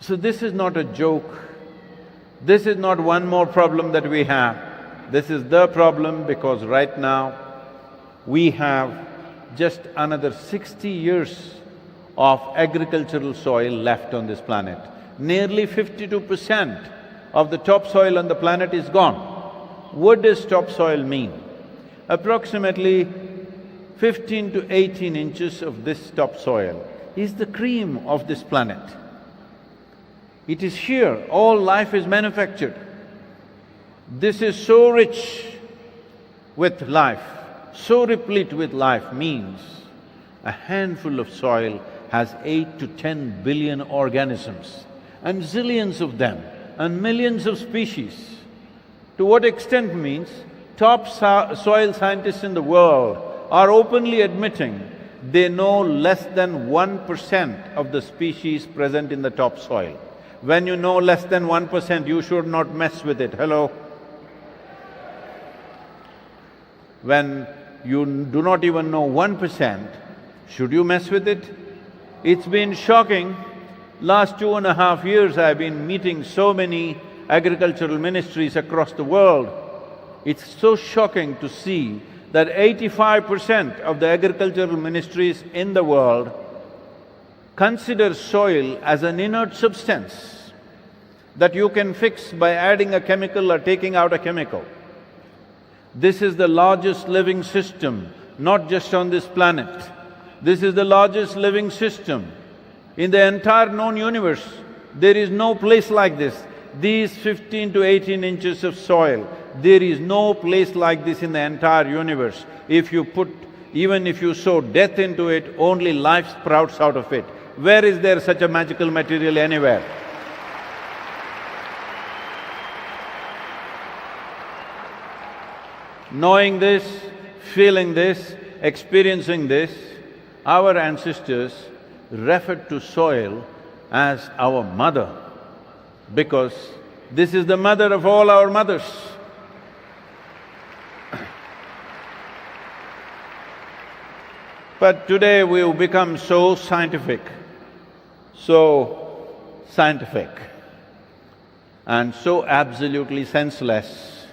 So this is not a joke. This is not one more problem that we have. This is the problem because right now, we have just another 60 years of agricultural soil left on this planet. Nearly 52% of the topsoil on the planet is gone. What does topsoil mean? Approximately 15 to 18 inches of this topsoil is the cream of this planet. It is here, all life is manufactured. This is so rich with life, so replete with life means a handful of soil has 8 to 10 billion organisms and zillions of them and millions of species. To what extent means top soil scientists in the world are openly admitting they know less than 1% of the species present in the topsoil. When you know less than 1%, you should not mess with it, hello? When you do not even know 1%, should you mess with it? It's been shocking. Last 2.5 years I've been meeting so many agricultural ministries across the world. It's so shocking to see that 85% of the agricultural ministries in the world consider soil as an inert substance that you can fix by adding a chemical or taking out a chemical. This is the largest living system, not just on this planet. This is the largest living system. In the entire known universe, there is no place like this. These 15 to 18 inches of soil, there is no place like this in the entire universe. Even if you sow death into it, only life sprouts out of it. Where is there such a magical material anywhere? Knowing this, feeling this, experiencing this, our ancestors referred to soil as our mother because this is the mother of all our mothers. But today we've become so scientific and so absolutely senseless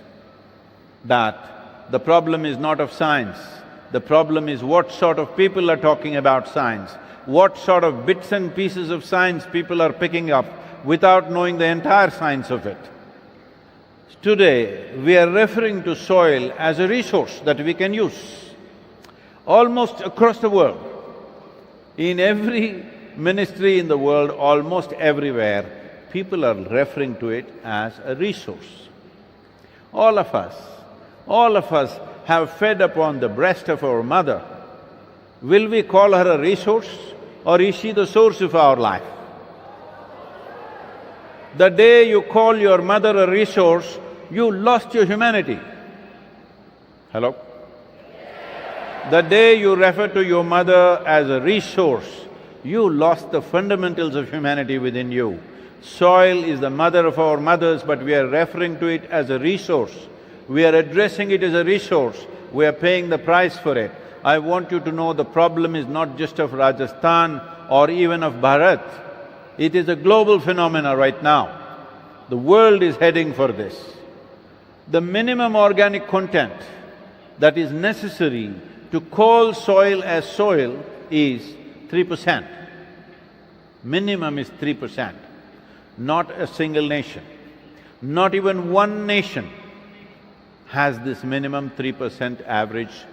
that the problem is not of science, the problem is what sort of people are talking about science, what sort of bits and pieces of science people are picking up without knowing the entire science of it. Today, we are referring to soil as a resource that we can use. Almost across the world, in every ministry in the world, almost everywhere, people are referring to it as a resource. All of us have fed upon the breast of our mother. Will we call her a resource or is she the source of our life? The day you call your mother a resource, you lost your humanity. Hello? The day you refer to your mother as a resource, you lost the fundamentals of humanity within you. Soil is the mother of our mothers, but we are referring to it as a resource. We are addressing it as a resource, we are paying the price for it. I want you to know the problem is not just of Rajasthan or even of Bharat. It is a global phenomena right now. The world is heading for this. The minimum organic content that is necessary to call soil as soil is 3%. Minimum is 3%. Not a single nation, not even one nation has this minimum 3% average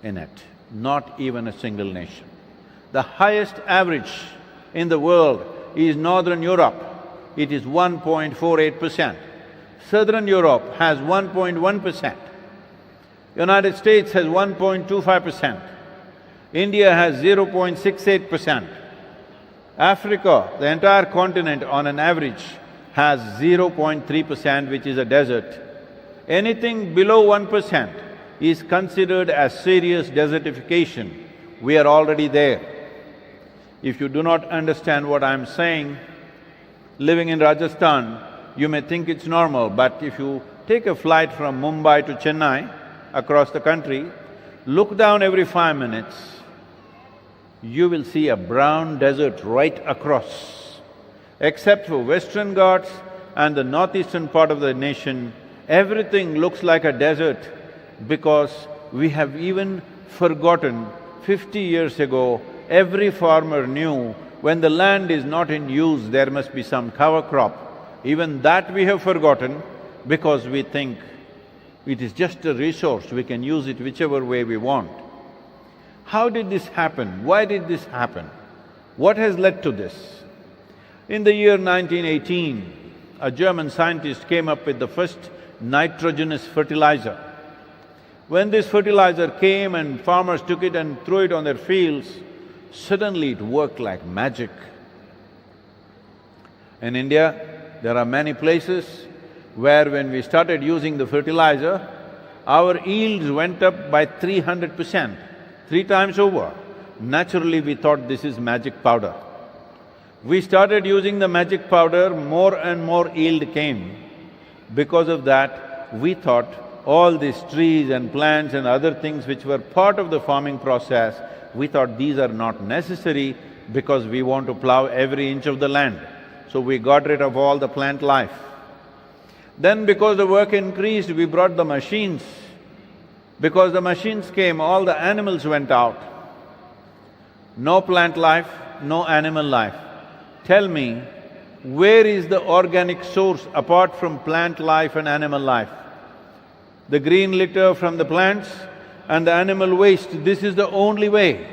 in it, not even a single nation. The highest average in the world is Northern Europe, it is 1.48%. Southern Europe has 1.1%. United States has 1.25%. India has 0.68%. Africa, the entire continent on an average, has 0.3%, which is a desert. Anything below 1% is considered as serious desertification. We are already there. If you do not understand what I'm saying, living in Rajasthan, you may think it's normal, but if you take a flight from Mumbai to Chennai, across the country, look down every 5 minutes, you will see a brown desert right across. Except for Western Ghats and the northeastern part of the nation, everything looks like a desert because we have even forgotten 50 years ago, every farmer knew when the land is not in use, there must be some cover crop. Even that we have forgotten because we think it is just a resource, we can use it whichever way we want. How did this happen? Why did this happen? What has led to this? In the year 1918, a German scientist came up with the first nitrogenous fertilizer. When this fertilizer came and farmers took it and threw it on their fields, suddenly it worked like magic. In India, there are many places where when we started using the fertilizer, our yields went up by 300%, 3 times over. Naturally, we thought this is magic powder. We started using the magic powder, more and more yield came. Because of that, we thought all these trees and plants and other things which were part of the farming process, we thought these are not necessary because we want to plow every inch of the land. So we got rid of all the plant life. Then because the work increased, we brought the machines. Because the machines came, all the animals went out. No plant life, no animal life. Tell me, where is the organic source apart from plant life and animal life? The green litter from the plants and the animal waste, this is the only way.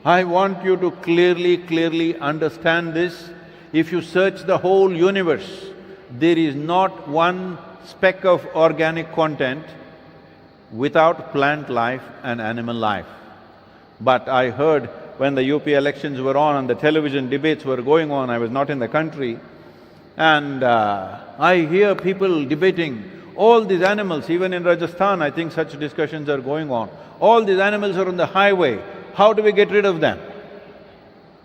I want you to clearly understand this. If you search the whole universe, there is not one speck of organic content without plant life and animal life. But I heard when the UP elections were on and the television debates were going on, I was not in the country, and I hear people debating, all these animals, even in Rajasthan, I think such discussions are going on. All these animals are on the highway, how do we get rid of them?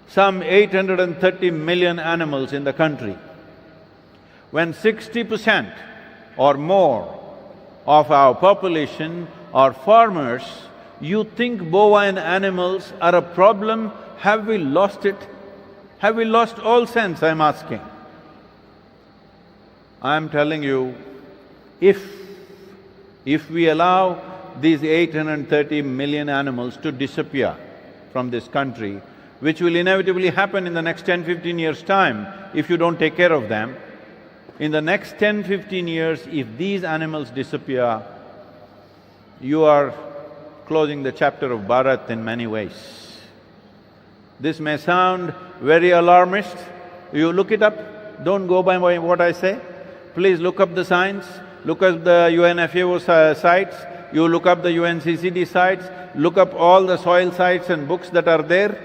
Some 830 million animals in the country. When 60% or more of our population are farmers, you think bovine animals are a problem? Have we lost it? Have we lost all sense, I'm asking? I'm telling you, if we allow these 830 million animals to disappear from this country, which will inevitably happen in the next 10-15 years' time if you don't take care of them, in the next 10-15 years, if these animals disappear, you are closing the chapter of Bharat in many ways. This may sound very alarmist, you look it up, don't go by what I say. Please look up the science, look up the UNFAO sites, you look up the UNCCD sites, look up all the soil sites and books that are there.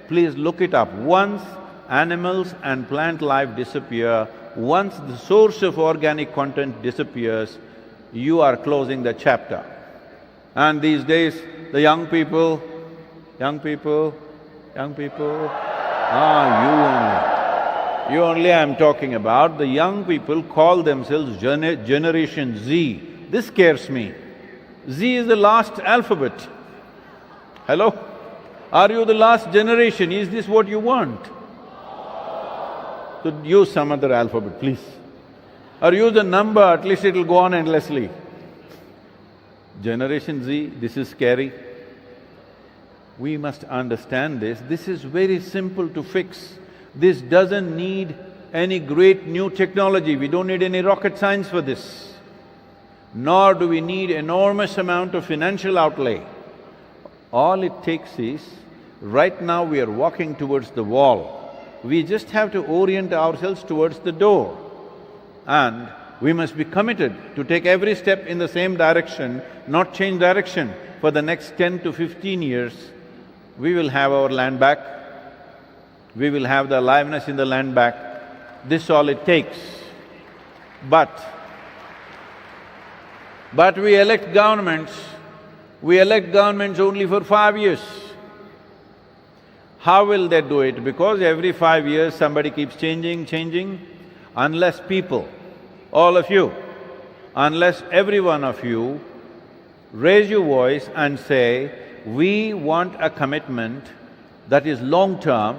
Please look it up. Once animals and plant life disappear, once the source of organic content disappears, you are closing the chapter. And these days, the young people, you only I'm talking about, the young people call themselves Generation Z. This scares me. Z is the last alphabet. Hello? Are you the last generation? Is this what you want? So use some other alphabet, please. Or use a number, at least it'll go on endlessly. Generation Z, this is scary. We must understand this. This is very simple to fix. This doesn't need any great new technology. We don't need any rocket science for this. nor do we need enormous amount of financial outlay. All it takes is, right now we are walking towards the wall. We just have to orient ourselves towards the door. And we must be committed to take every step in the same direction, not change direction. For the next 10 to 15 years, we will have our land back, we will have the aliveness in the land back. This is all it takes. But we elect governments only for 5 years. How will they do it? Because every 5 years somebody keeps changing. Unless people, all of you, unless every one of you raise your voice and say, we want a commitment that is long-term,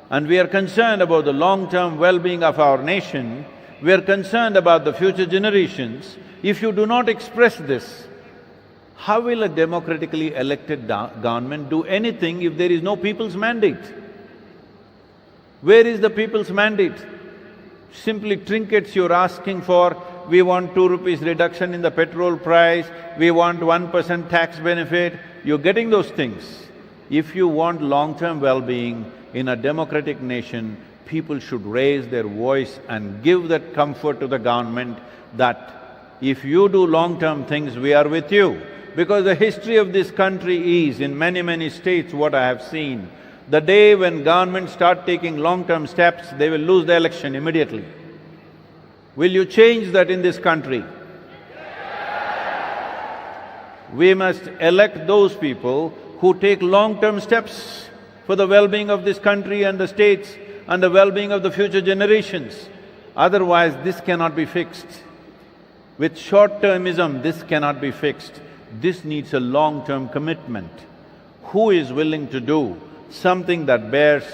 and we are concerned about the long-term well-being of our nation, we are concerned about the future generations. If you do not express this, how will a democratically elected government do anything if there is no people's mandate? Where is the people's mandate? Simply trinkets you're asking for, we want 2 rupees reduction in the petrol price, we want 1% tax benefit, you're getting those things. If you want long-term well-being in a democratic nation, people should raise their voice and give that comfort to the government that if you do long-term things, we are with you. Because the history of this country is, in many states, what I have seen, the day when governments start taking long-term steps, they will lose the election immediately. Will you change that in this country? We must elect those people who take long-term steps for the well-being of this country and the states and the well-being of the future generations. Otherwise, this cannot be fixed. With short-termism, this cannot be fixed. This needs a long-term commitment. Who is willing to do something that bears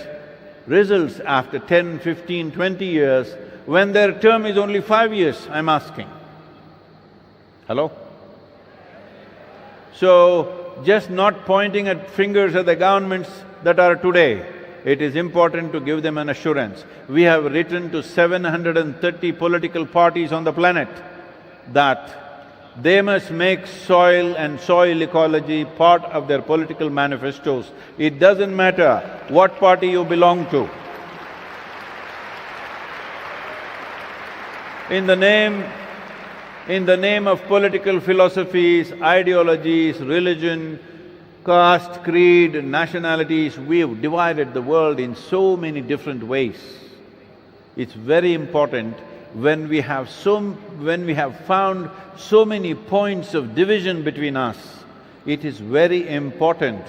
results after 10, 15, 20 years when their term is only 5 years, I'm asking. Hello? So, just not pointing at fingers at the governments that are today, it is important to give them an assurance. We have written to 730 political parties on the planet that they must make soil and soil ecology part of their political manifestos. It doesn't matter what party you belong to. In the name of political philosophies, ideologies, religion, caste, creed, nationalities, we've divided the world in so many different ways. It's very important when we have found so many points of division between us, it is very important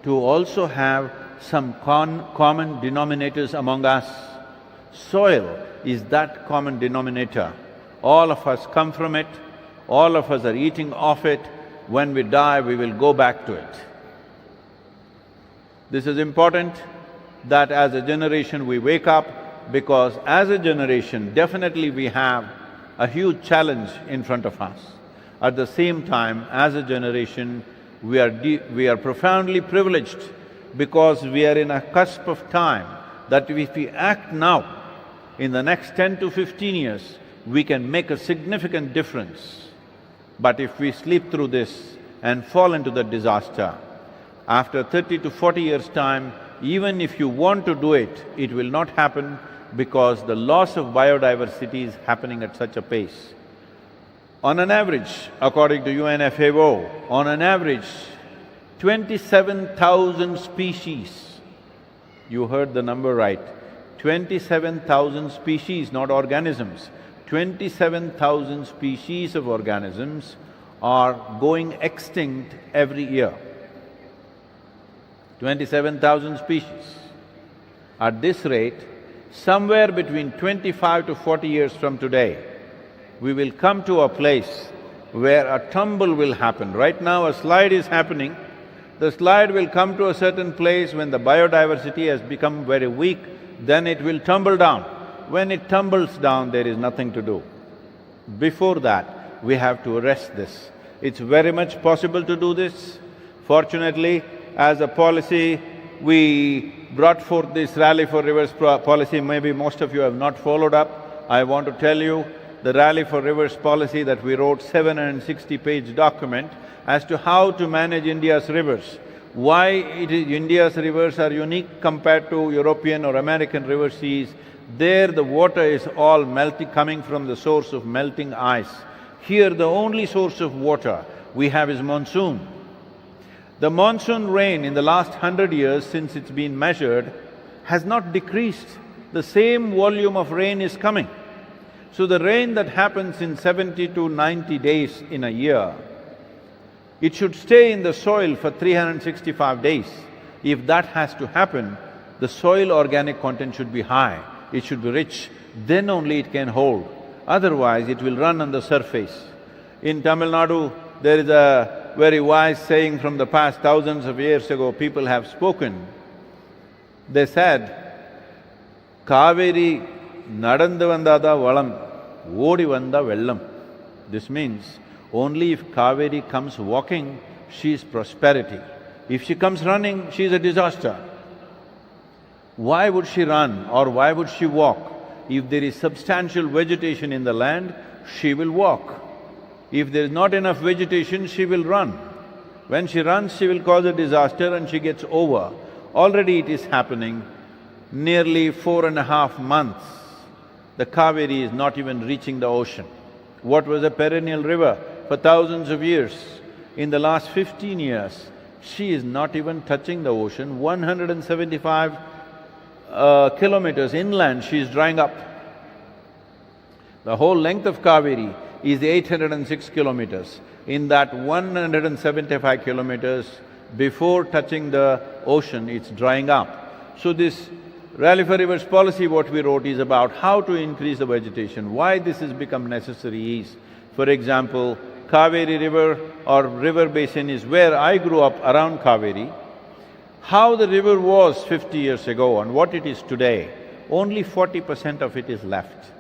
to also have some common denominators among us. Soil is that common denominator. All of us come from it, all of us are eating off it. When we die, we will go back to it. This is important that as a generation we wake up, because as a generation, definitely we have a huge challenge in front of us. At the same time, as a generation, we are profoundly privileged because we are in a cusp of time that if we act now, in the next 10 to 15 years, we can make a significant difference. But if we sleep through this and fall into the disaster, after 30 to 40 years' time, even if you want to do it, it will not happen because the loss of biodiversity is happening at such a pace. On an average, according to UNFAO, on an average, 27,000 species, you heard the number right, 27,000 species, not organisms, 27,000 species of organisms are going extinct every year. 27,000 species. At this rate, somewhere between 25 to 40 years from today, we will come to a place where a tumble will happen. Right now a slide is happening, the slide will come to a certain place when the biodiversity has become very weak, then it will tumble down. When it tumbles down, there is nothing to do. Before that, we have to arrest this. It's very much possible to do this. Fortunately, as a policy, we brought forth this Rally for Rivers policy, maybe most of you have not followed up. I want to tell you the Rally for Rivers policy that we wrote, 760-page document as to how to manage India's rivers. Why India's rivers are unique compared to European or American river seas. There the water is all coming from the source of melting ice. Here the only source of water we have is monsoon. The monsoon rain in the last 100 years since it's been measured has not decreased. The same volume of rain is coming. So the rain that happens in 70 to 90 days in a year, it should stay in the soil for 365 days. If that has to happen, the soil organic content should be high, it should be rich, then only it can hold. Otherwise, it will run on the surface. In Tamil Nadu, there is a very wise saying from the past thousands of years ago, people have spoken. They said, Kaveri nadandu vandada valam, odi vanda vellam. This means, only if Kaveri comes walking, she is prosperity. If she comes running, she is a disaster. Why would she run or why would she walk? If there is substantial vegetation in the land, she will walk. If there is not enough vegetation, she will run. When she runs, she will cause a disaster and she gets over. Already it is happening. Nearly 4.5 months, the Kaveri is not even reaching the ocean. What was a perennial river for thousands of years, in the last 15 years, she is not even touching the ocean. 175 kilometers inland, she is drying up. The whole length of Kaveri is 806 kilometers. In that 175 kilometers, before touching the ocean, it's drying up. So this Rally for Rivers policy, what we wrote, is about how to increase the vegetation. Why this has become necessary is, for example, Kaveri River or river basin is where I grew up, around Kaveri. How the river was 50 years ago and what it is today, only 40% of it is left.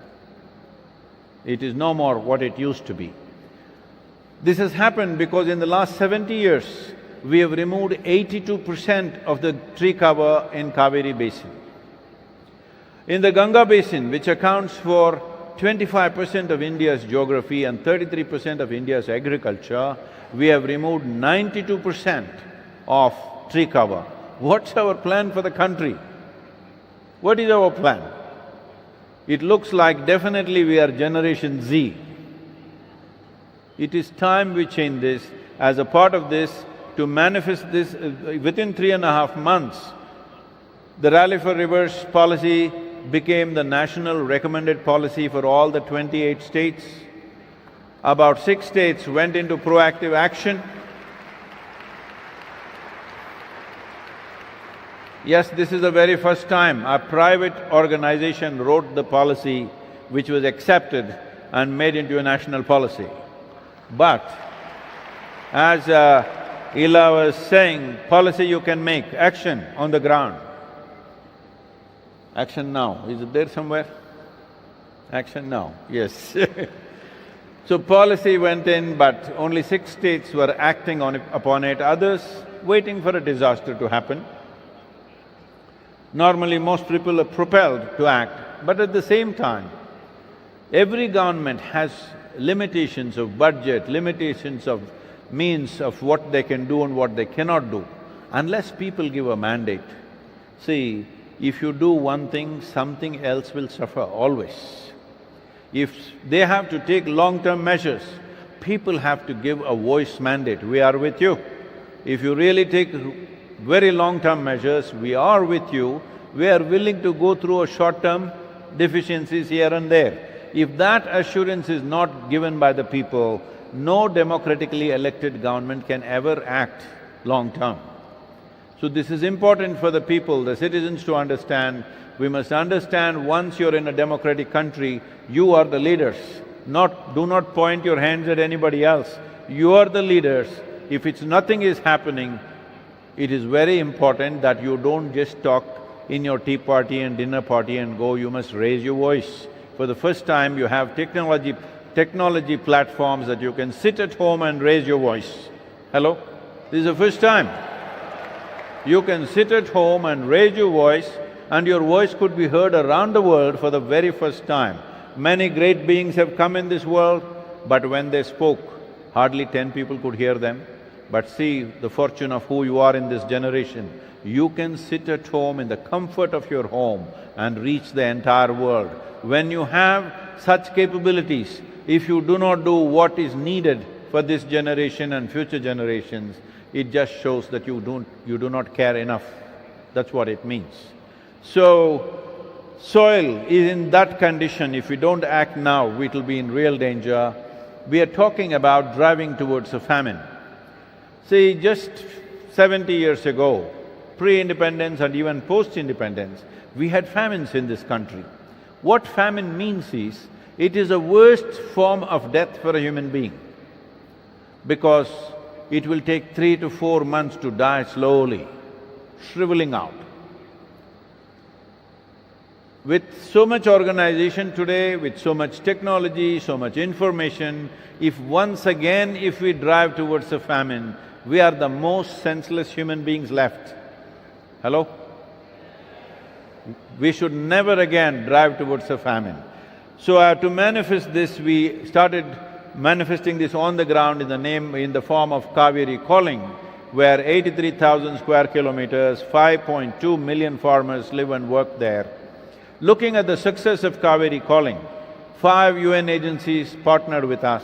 It is no more what it used to be. This has happened because in the last 70 years, we have removed 82% of the tree cover in Kaveri basin. In the Ganga basin, which accounts for 25% of India's geography and 33% of India's agriculture, we have removed 92% of tree cover. What's our plan for the country? What is our plan? It looks like definitely we are Generation Z. It is time we change this. As a part of this, to manifest this, within 3.5 months, the Rally for Rivers policy became the national recommended policy for all the 28 states. About 6 states went into proactive action. Yes, this is the very first time a private organization wrote the policy which was accepted and made into a national policy. But as Ila was saying, policy you can make, action on the ground. Action now, is it there somewhere? Action now, yes. So policy went in, but only 6 states were acting upon it, others waiting for a disaster to happen. Normally most people are propelled to act, but at the same time, every government has limitations of budget, limitations of means of what they can do and what they cannot do, unless people give a mandate. See, if you do one thing, something else will suffer always. If they have to take long-term measures, people have to give a voice mandate, we are with you. If you really take very long-term measures, we are with you, we are willing to go through a short-term deficiencies here and there. If that assurance is not given by the people, no democratically elected government can ever act long-term. So this is important for the people, the citizens to understand. We must understand once you're in a democratic country, you are the leaders. Do not point your hands at anybody else. You are the leaders. If nothing is happening, it is very important that you don't just talk in your tea party and dinner party and go, you must raise your voice. For the first time, you have technology platforms that you can sit at home and raise your voice. Hello? This is the first time. You can sit at home and raise your voice, and your voice could be heard around the world for the very first time. Many great beings have come in this world, but when they spoke, hardly 10 people could hear them. But see the fortune of who you are in this generation. You can sit at home in the comfort of your home and reach the entire world. When you have such capabilities, if you do not do what is needed for this generation and future generations, it just shows that you do not care enough. That's what it means. So, soil is in that condition. If we don't act now, it'll be in real danger. We are talking about driving towards a famine. See, just 70 years ago, pre-independence and even post-independence, we had famines in this country. What famine means is, it is the worst form of death for a human being, because it will take 3 to 4 months to die slowly, shriveling out. With so much organization today, with so much technology, so much information, if once again we drive towards a famine, we are the most senseless human beings left. Hello? We should never again drive towards a famine. So to manifest this, we started manifesting this on the ground in the form of Kaveri calling, where 83,000 square kilometers, 5.2 million farmers live and work there. Looking at the success of Kaveri calling, 5 UN agencies partnered with us.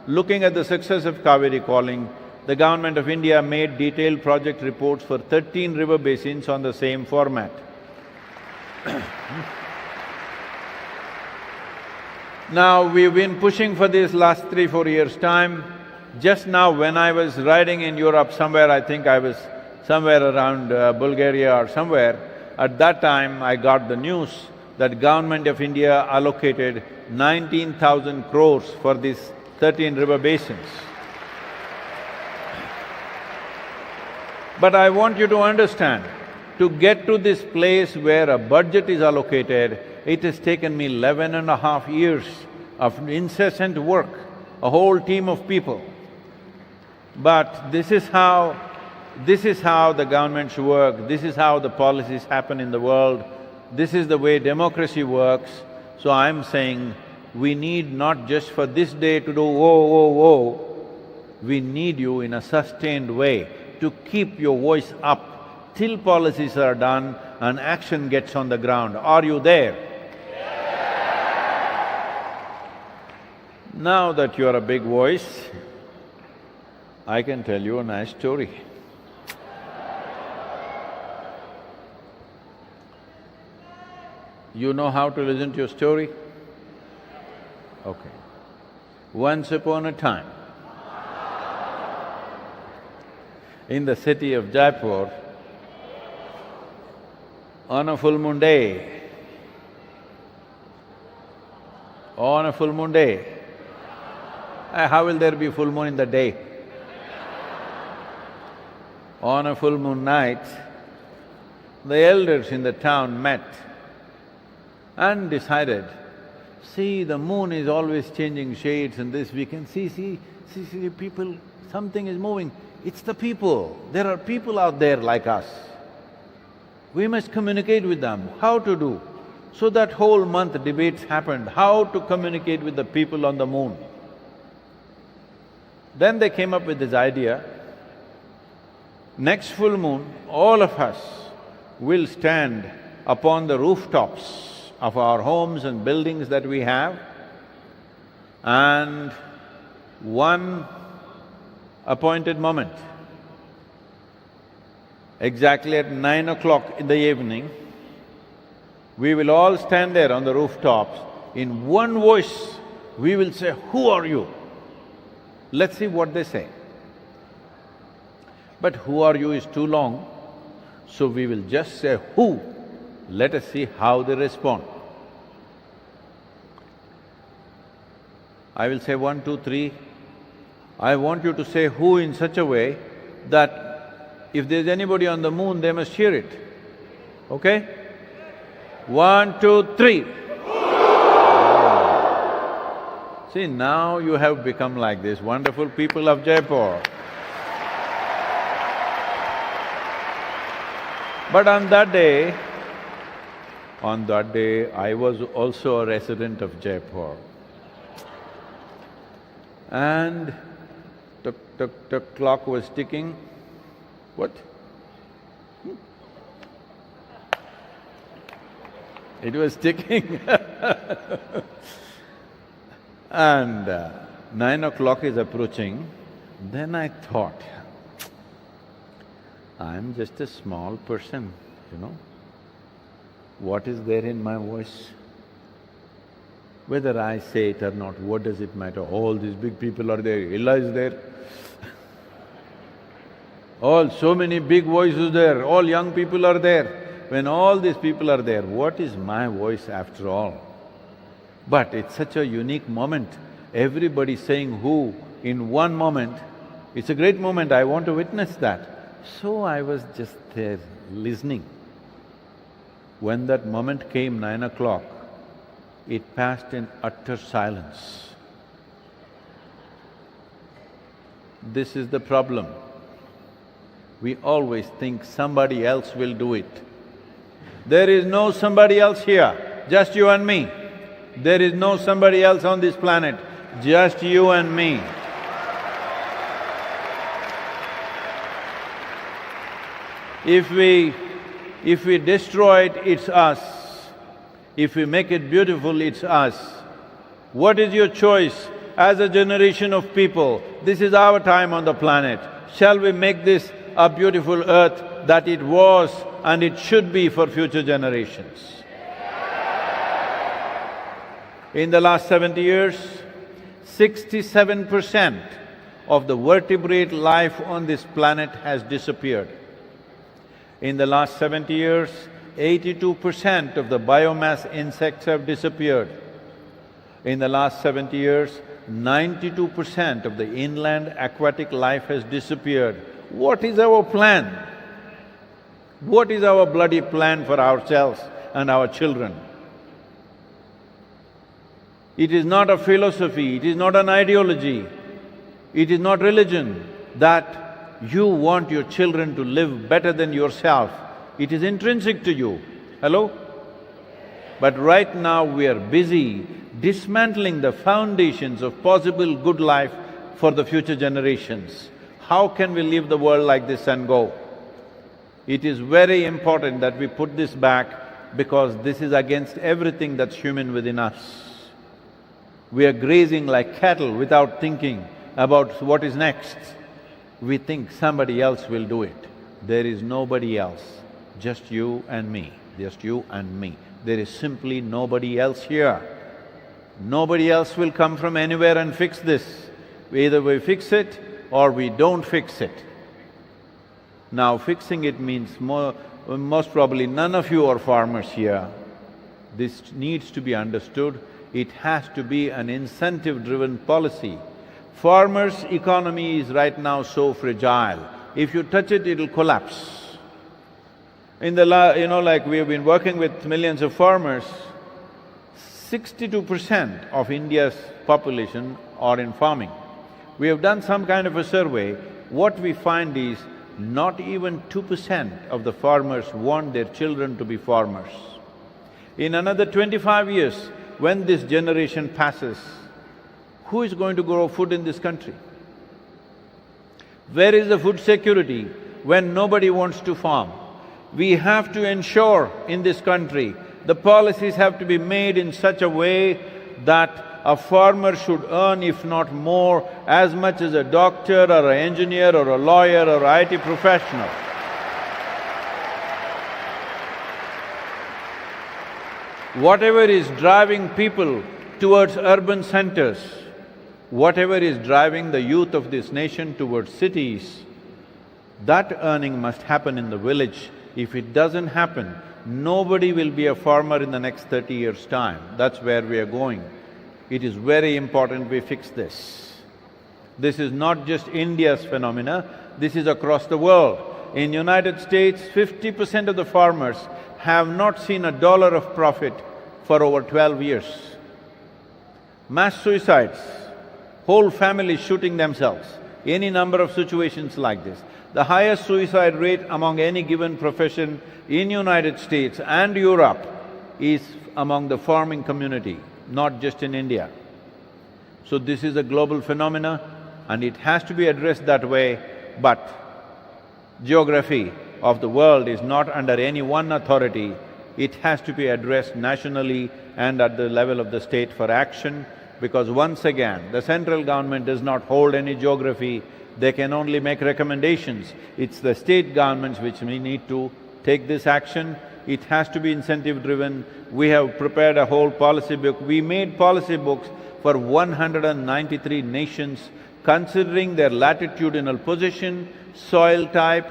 Looking at the success of Kaveri calling, the Government of India made detailed project reports for 13 river basins on the same format. Now, we've been pushing for this last 3-4 years' time. Just now, when I was riding in Europe somewhere, I think I was somewhere around Bulgaria or somewhere, at that time I got the news that Government of India allocated 19,000 crores for these 13 river basins. But I want you to understand, to get to this place where a budget is allocated, it has taken me 11.5 years of incessant work, a whole team of people. But this is how the governments work, this is how the policies happen in the world, this is the way democracy works. So I'm saying, we need not just for this day to do we need you in a sustained way to keep your voice up till policies are done and action gets on the ground. Are you there? Now that you're a big voice, I can tell you a nice story. You know how to listen to a story? Okay. Once upon a time, in the city of Jaipur, on a full moon day, how will there be full moon in the day? On a full moon night, the elders in the town met and decided, see, the moon is always changing shades and this, we can see people, something is moving. It's the people. There are people out there like us. We must communicate with them. How to do? So that whole month debates happened, how to communicate with the people on the moon. Then they came up with this idea, next full moon, all of us will stand upon the rooftops of our homes and buildings that we have, and one appointed moment, exactly at 9 o'clock in the evening, we will all stand there on the rooftops. In one voice, we will say, "Who are you?" Let's see what they say. But "who are you" is too long, so we will just say "who." Let us see how they respond. I will say 1, 2, 3. I want you to say "who" in such a way that if there's anybody on the moon, they must hear it. Okay? 1, 2, 3. See, now you have become like this wonderful people of Jaipur. But on that day, On that day, I was also a resident of Jaipur. And the clock was ticking. What? It was ticking. And 9 o'clock is approaching. Then I thought, I'm just a small person, you know. What is there in my voice? Whether I say it or not, what does it matter? All these big people are there, Allah is there. So many big voices there, all young people are there. When all these people are there, what is my voice after all? But it's such a unique moment, everybody saying who in one moment. It's a great moment, I want to witness that. So I was just there listening. When that moment came, 9 o'clock, it passed in utter silence. This is the problem. We always think somebody else will do it. There is no somebody else here, just you and me. There is no somebody else on this planet, just you and me. If we destroy it, it's us. If we make it beautiful, it's us. What is your choice as a generation of people? This is our time on the planet. Shall we make this a beautiful earth that it was and it should be for future generations? In the last 70 years, 67% of the vertebrate life on this planet has disappeared. In the last 70 years, 82% of the biomass insects have disappeared. In the last 70 years, 92% of the inland aquatic life has disappeared. What is our plan? What is our bloody plan for ourselves and our children? It is not a philosophy, it is not an ideology, it is not religion that you want your children to live better than yourself. It is intrinsic to you. Hello? But right now we are busy dismantling the foundations of possible good life for the future generations. How can we leave the world like this and go? It is very important that we put this back because this is against everything that's human within us. We are grazing like cattle without thinking about what is next. We think somebody else will do it. There is nobody else, just you and me, just you and me. There is simply nobody else here. Nobody else will come from anywhere and fix this. Either we fix it or we don't fix it. Now fixing it means most probably none of you are farmers here. This needs to be understood. It has to be an incentive-driven policy. Farmers' economy is right now so fragile. If you touch it, it'll collapse. Like we have been working with millions of farmers, 62% of India's population are in farming. We have done some kind of a survey. What we find is not even 2% of the farmers want their children to be farmers. In another 25 years, when this generation passes, who is going to grow food in this country? Where is the food security when nobody wants to farm? We have to ensure in this country, the policies have to be made in such a way that a farmer should earn, if not more, as much as a doctor or an engineer or a lawyer or IT professional. Whatever is driving people towards urban centers, whatever is driving the youth of this nation towards cities, that earning must happen in the village. If it doesn't happen, nobody will be a farmer in the next 30 years' time. That's where we are going. It is very important we fix this. This is not just India's phenomena, this is across the world. In United States, 50% of the farmers have not seen $1 of profit for over 12 years. Mass suicides, whole families shooting themselves, any number of situations like this. The highest suicide rate among any given profession in United States and Europe is among the farming community, not just in India. So this is a global phenomena and it has to be addressed that way, but geography of the world is not under any one authority. It has to be addressed nationally and at the level of the state for action, because once again, the central government does not hold any geography, they can only make recommendations. It's the state governments which we need to take this action. It has to be incentive-driven. We have prepared a whole policy book. We made policy books for 193 nations, considering their latitudinal position, soil type,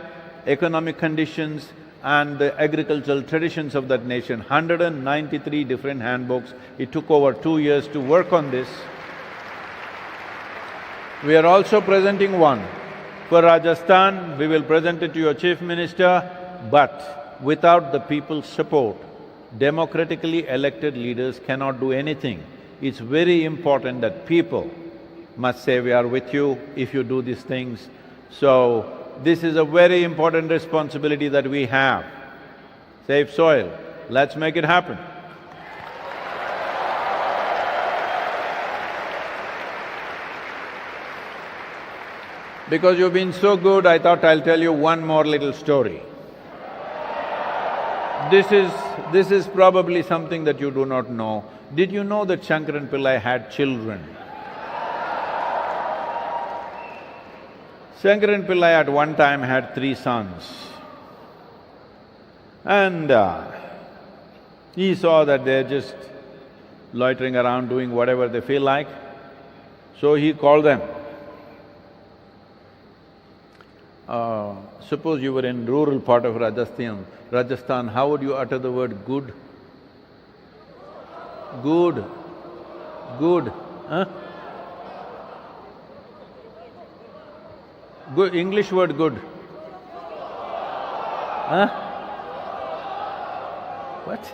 economic conditions and the agricultural traditions of that nation. 193 different handbooks. It took over 2 years to work on this. We are also presenting one for Rajasthan. We will present it to your Chief Minister, but without the people's support, democratically elected leaders cannot do anything. It's very important that people must say, we are with you if you do these things. So, this is a very important responsibility that we have. Save soil, let's make it happen. Because you've been so good, I thought I'll tell you one more little story. This is probably something that you do not know. Did you know that Shankaran Pillai had children? Shankaran Pillai at one time had 3 sons. And he saw that they're just loitering around doing whatever they feel like, so he called them. Suppose you were in rural part of Rajasthan, how would you utter the word good? Good. Good, huh? Good, English word good. Huh? What?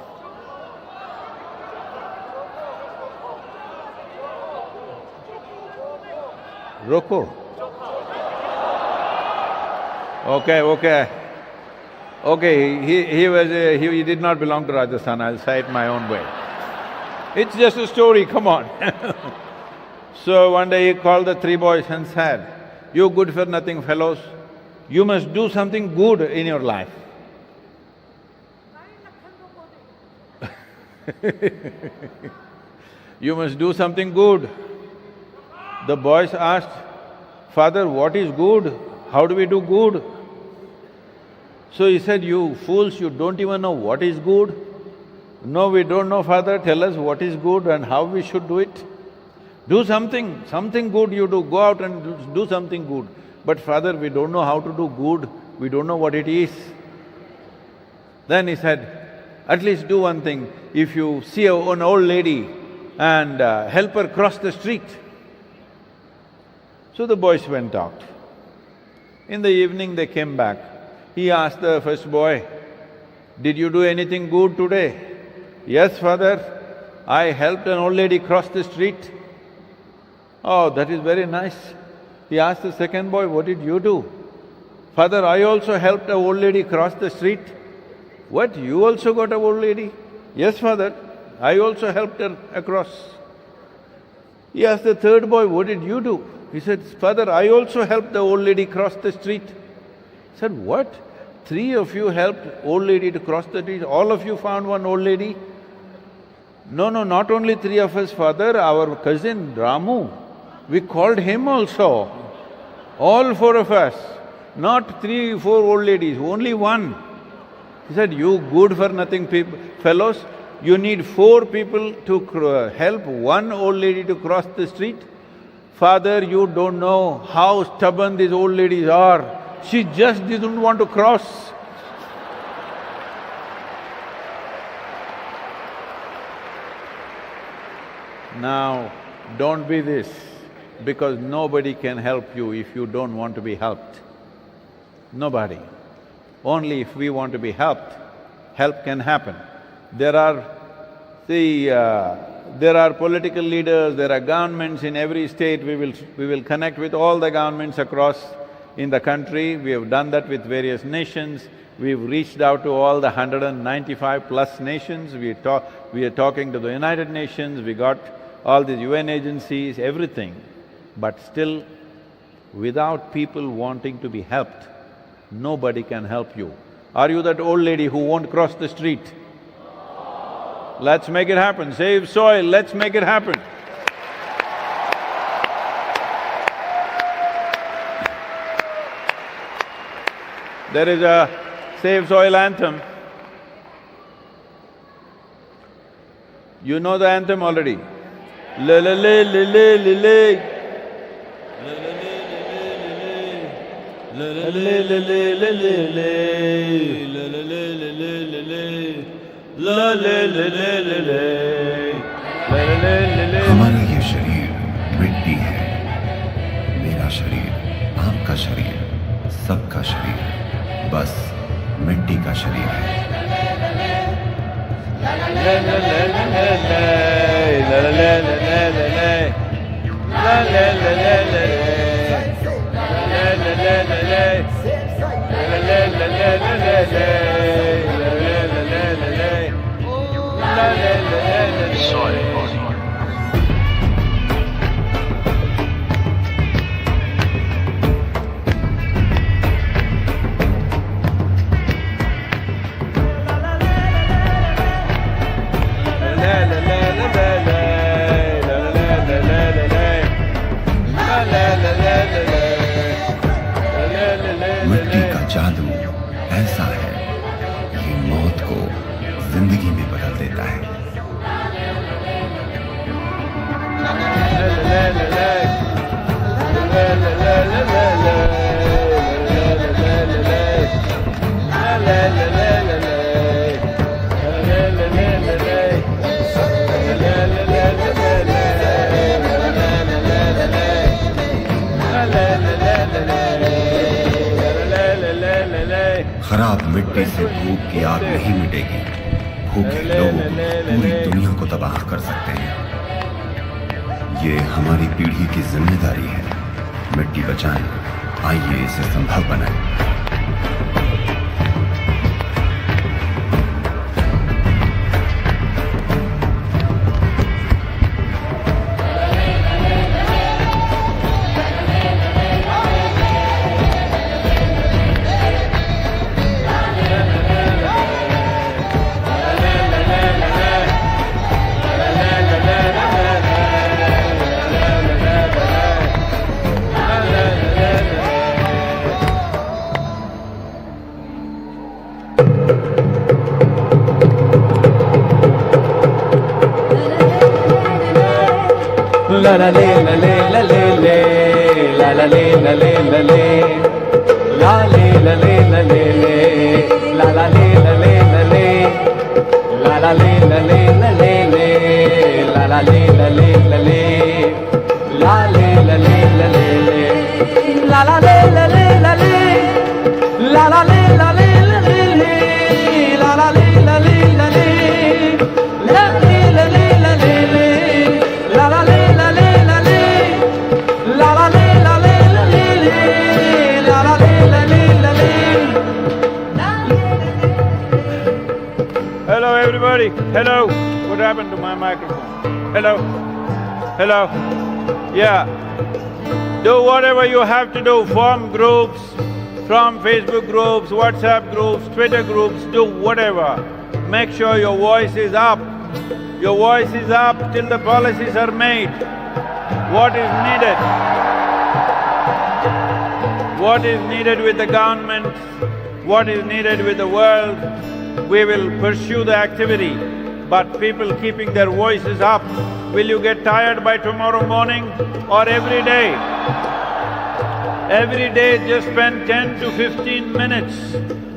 Roko. Okay. He did not belong to Rajasthan, I'll say it my own way. It's just a story, come on. So one day he called the 3 boys and said, "You good-for-nothing fellows, you must do something good in your life." You must do something good. The boys asked, "Father, what is good? How do we do good?" So he said, "You fools, you don't even know what is good?" "No, we don't know, Father, tell us what is good and how we should do it." "Do something good you do, go out and do something good." "But Father, we don't know how to do good, we don't know what it is." Then he said, "At least do one thing, if you see an old lady and help her cross the street." So the boys went out. In the evening they came back. He asked the first boy, "Did you do anything good today?" "Yes, Father, I helped an old lady cross the street." "Oh, that is very nice." He asked the second boy, "What did you do?" "Father, I also helped an old lady cross the street." "What, you also got an old lady?" "Yes, Father, I also helped her across." He asked the third boy, "What did you do?" He said, "Father, I also helped the old lady cross the street." He said, "What? 3 of you helped old lady to cross the street, all of you found one old lady?" "No, not only 3 of us, Father, our cousin Ramu, we called him also. All 4 of us, not 3, 4 old ladies, only one." He said, "You good-for-nothing fellows, you need 4 people to help one old lady to cross the street? Father, you don't know how stubborn these old ladies are. She just didn't want to cross." Now, don't be this, because nobody can help you if you don't want to be helped. Nobody. Only if we want to be helped, help can happen. There are political leaders, there are governments in every state, we will connect with all the governments across. in the country. We have done that with various nations. We've reached out to all the 195 plus nations. We are talking to the United Nations, we got all the UN agencies, everything. But still, without people wanting to be helped, nobody can help you. Are you that old lady who won't cross the street? Let's make it happen. Save soil, let's make it happen. There is a Save Soil anthem. You know the anthem already. La la la la la la la. La la la la la la la. La la la la la la. La la la la la la. La la la la. हमारा ये शरीर मिट्टी है, मेरा शरीर, आपका शरीर, सबका शरीर, बस मिट्टी का शरीर है। मिट्टी का जादू ऐसा है, ये मौत को जिंदगी में बदल देता है। खराब मिट्टी से भूख की आग नहीं मिटेगी। भूखे लोग पूरी दुनिया को तबाह कर सकते हैं। ये हमारी पीढ़ी की जिम्मेदारी है। मिट्टी बचाएं, आइए इसे संभव बनाएं। La la le la le la le le la la le la le la le la le la le la le le la la le la le la le la la le la le la le le la la le la le la le la le la le la le le la la le la le la le la la le la le la le la la le la le la le la le la le la le la la le Hello everybody, hello. What happened to my microphone? Hello, hello. Yeah. Do whatever you have to do, form groups, from Facebook groups, WhatsApp groups, Twitter groups, do whatever. Make sure your voice is up. Your voice is up till the policies are made. What is needed? What is needed with the government? What is needed with the world? We will pursue the activity, but people keeping their voices up. Will you get tired by tomorrow morning or every day? Every day just spend 10 to 15 minutes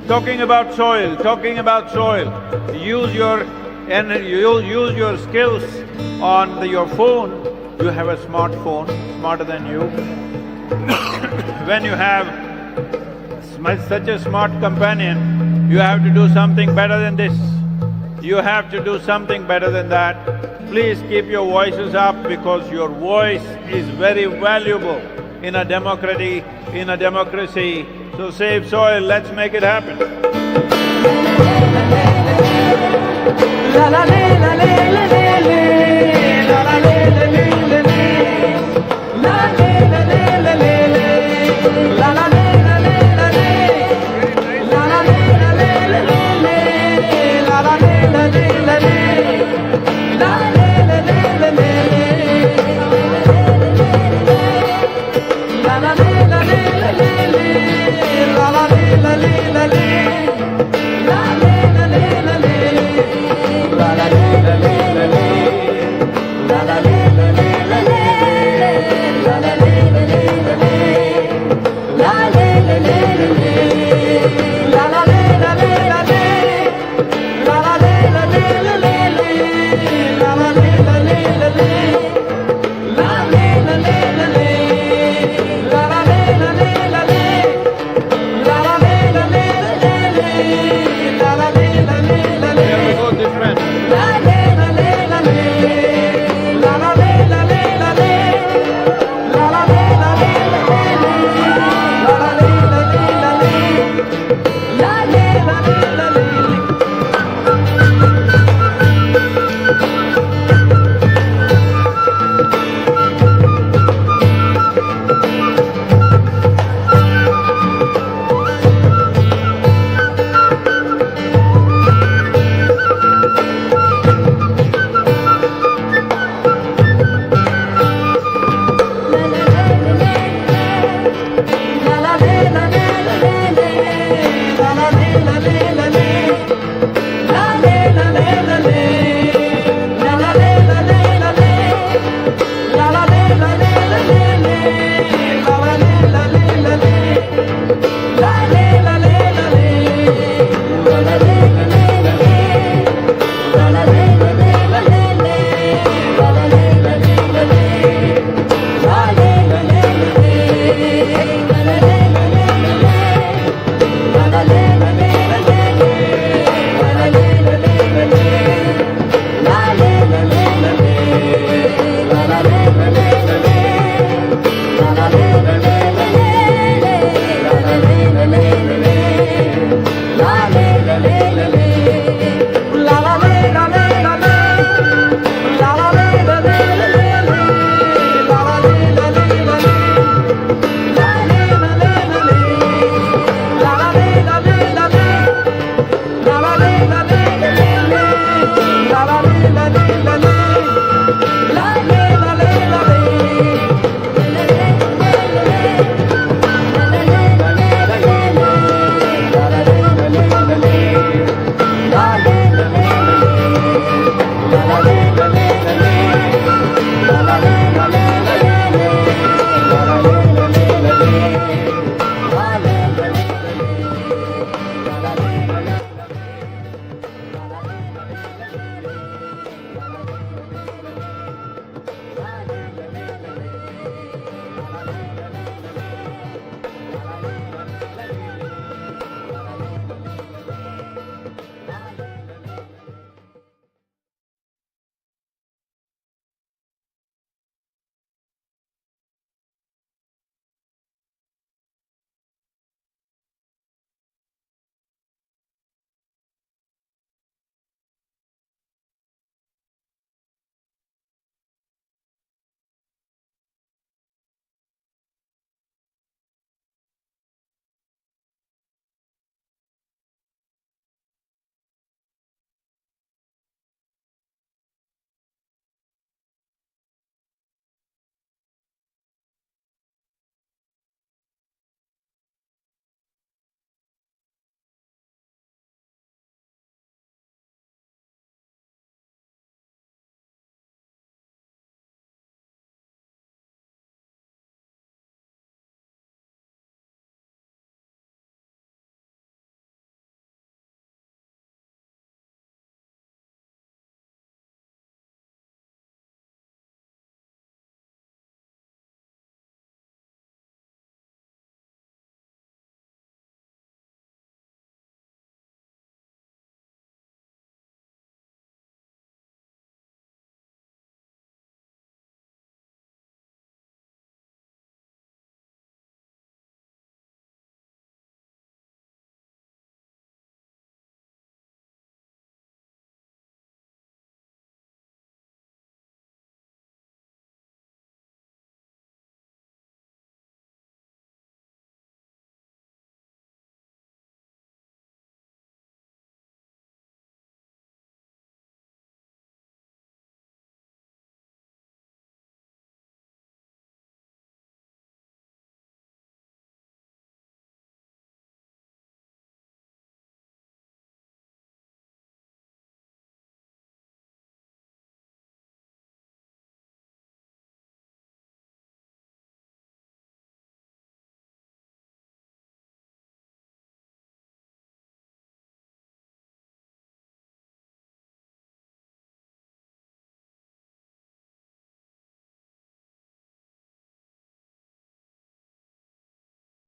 talking about soil, talking about soil. Use your energy, use your skills on your phone. You have a smartphone, smarter than you. When you have such a smart companion, you have to do something better than this. You have to do something better than that. Please keep your voices up because your voice is very valuable. in a democracy. So save soil, let's make it happen. La la la la la la la la la la la la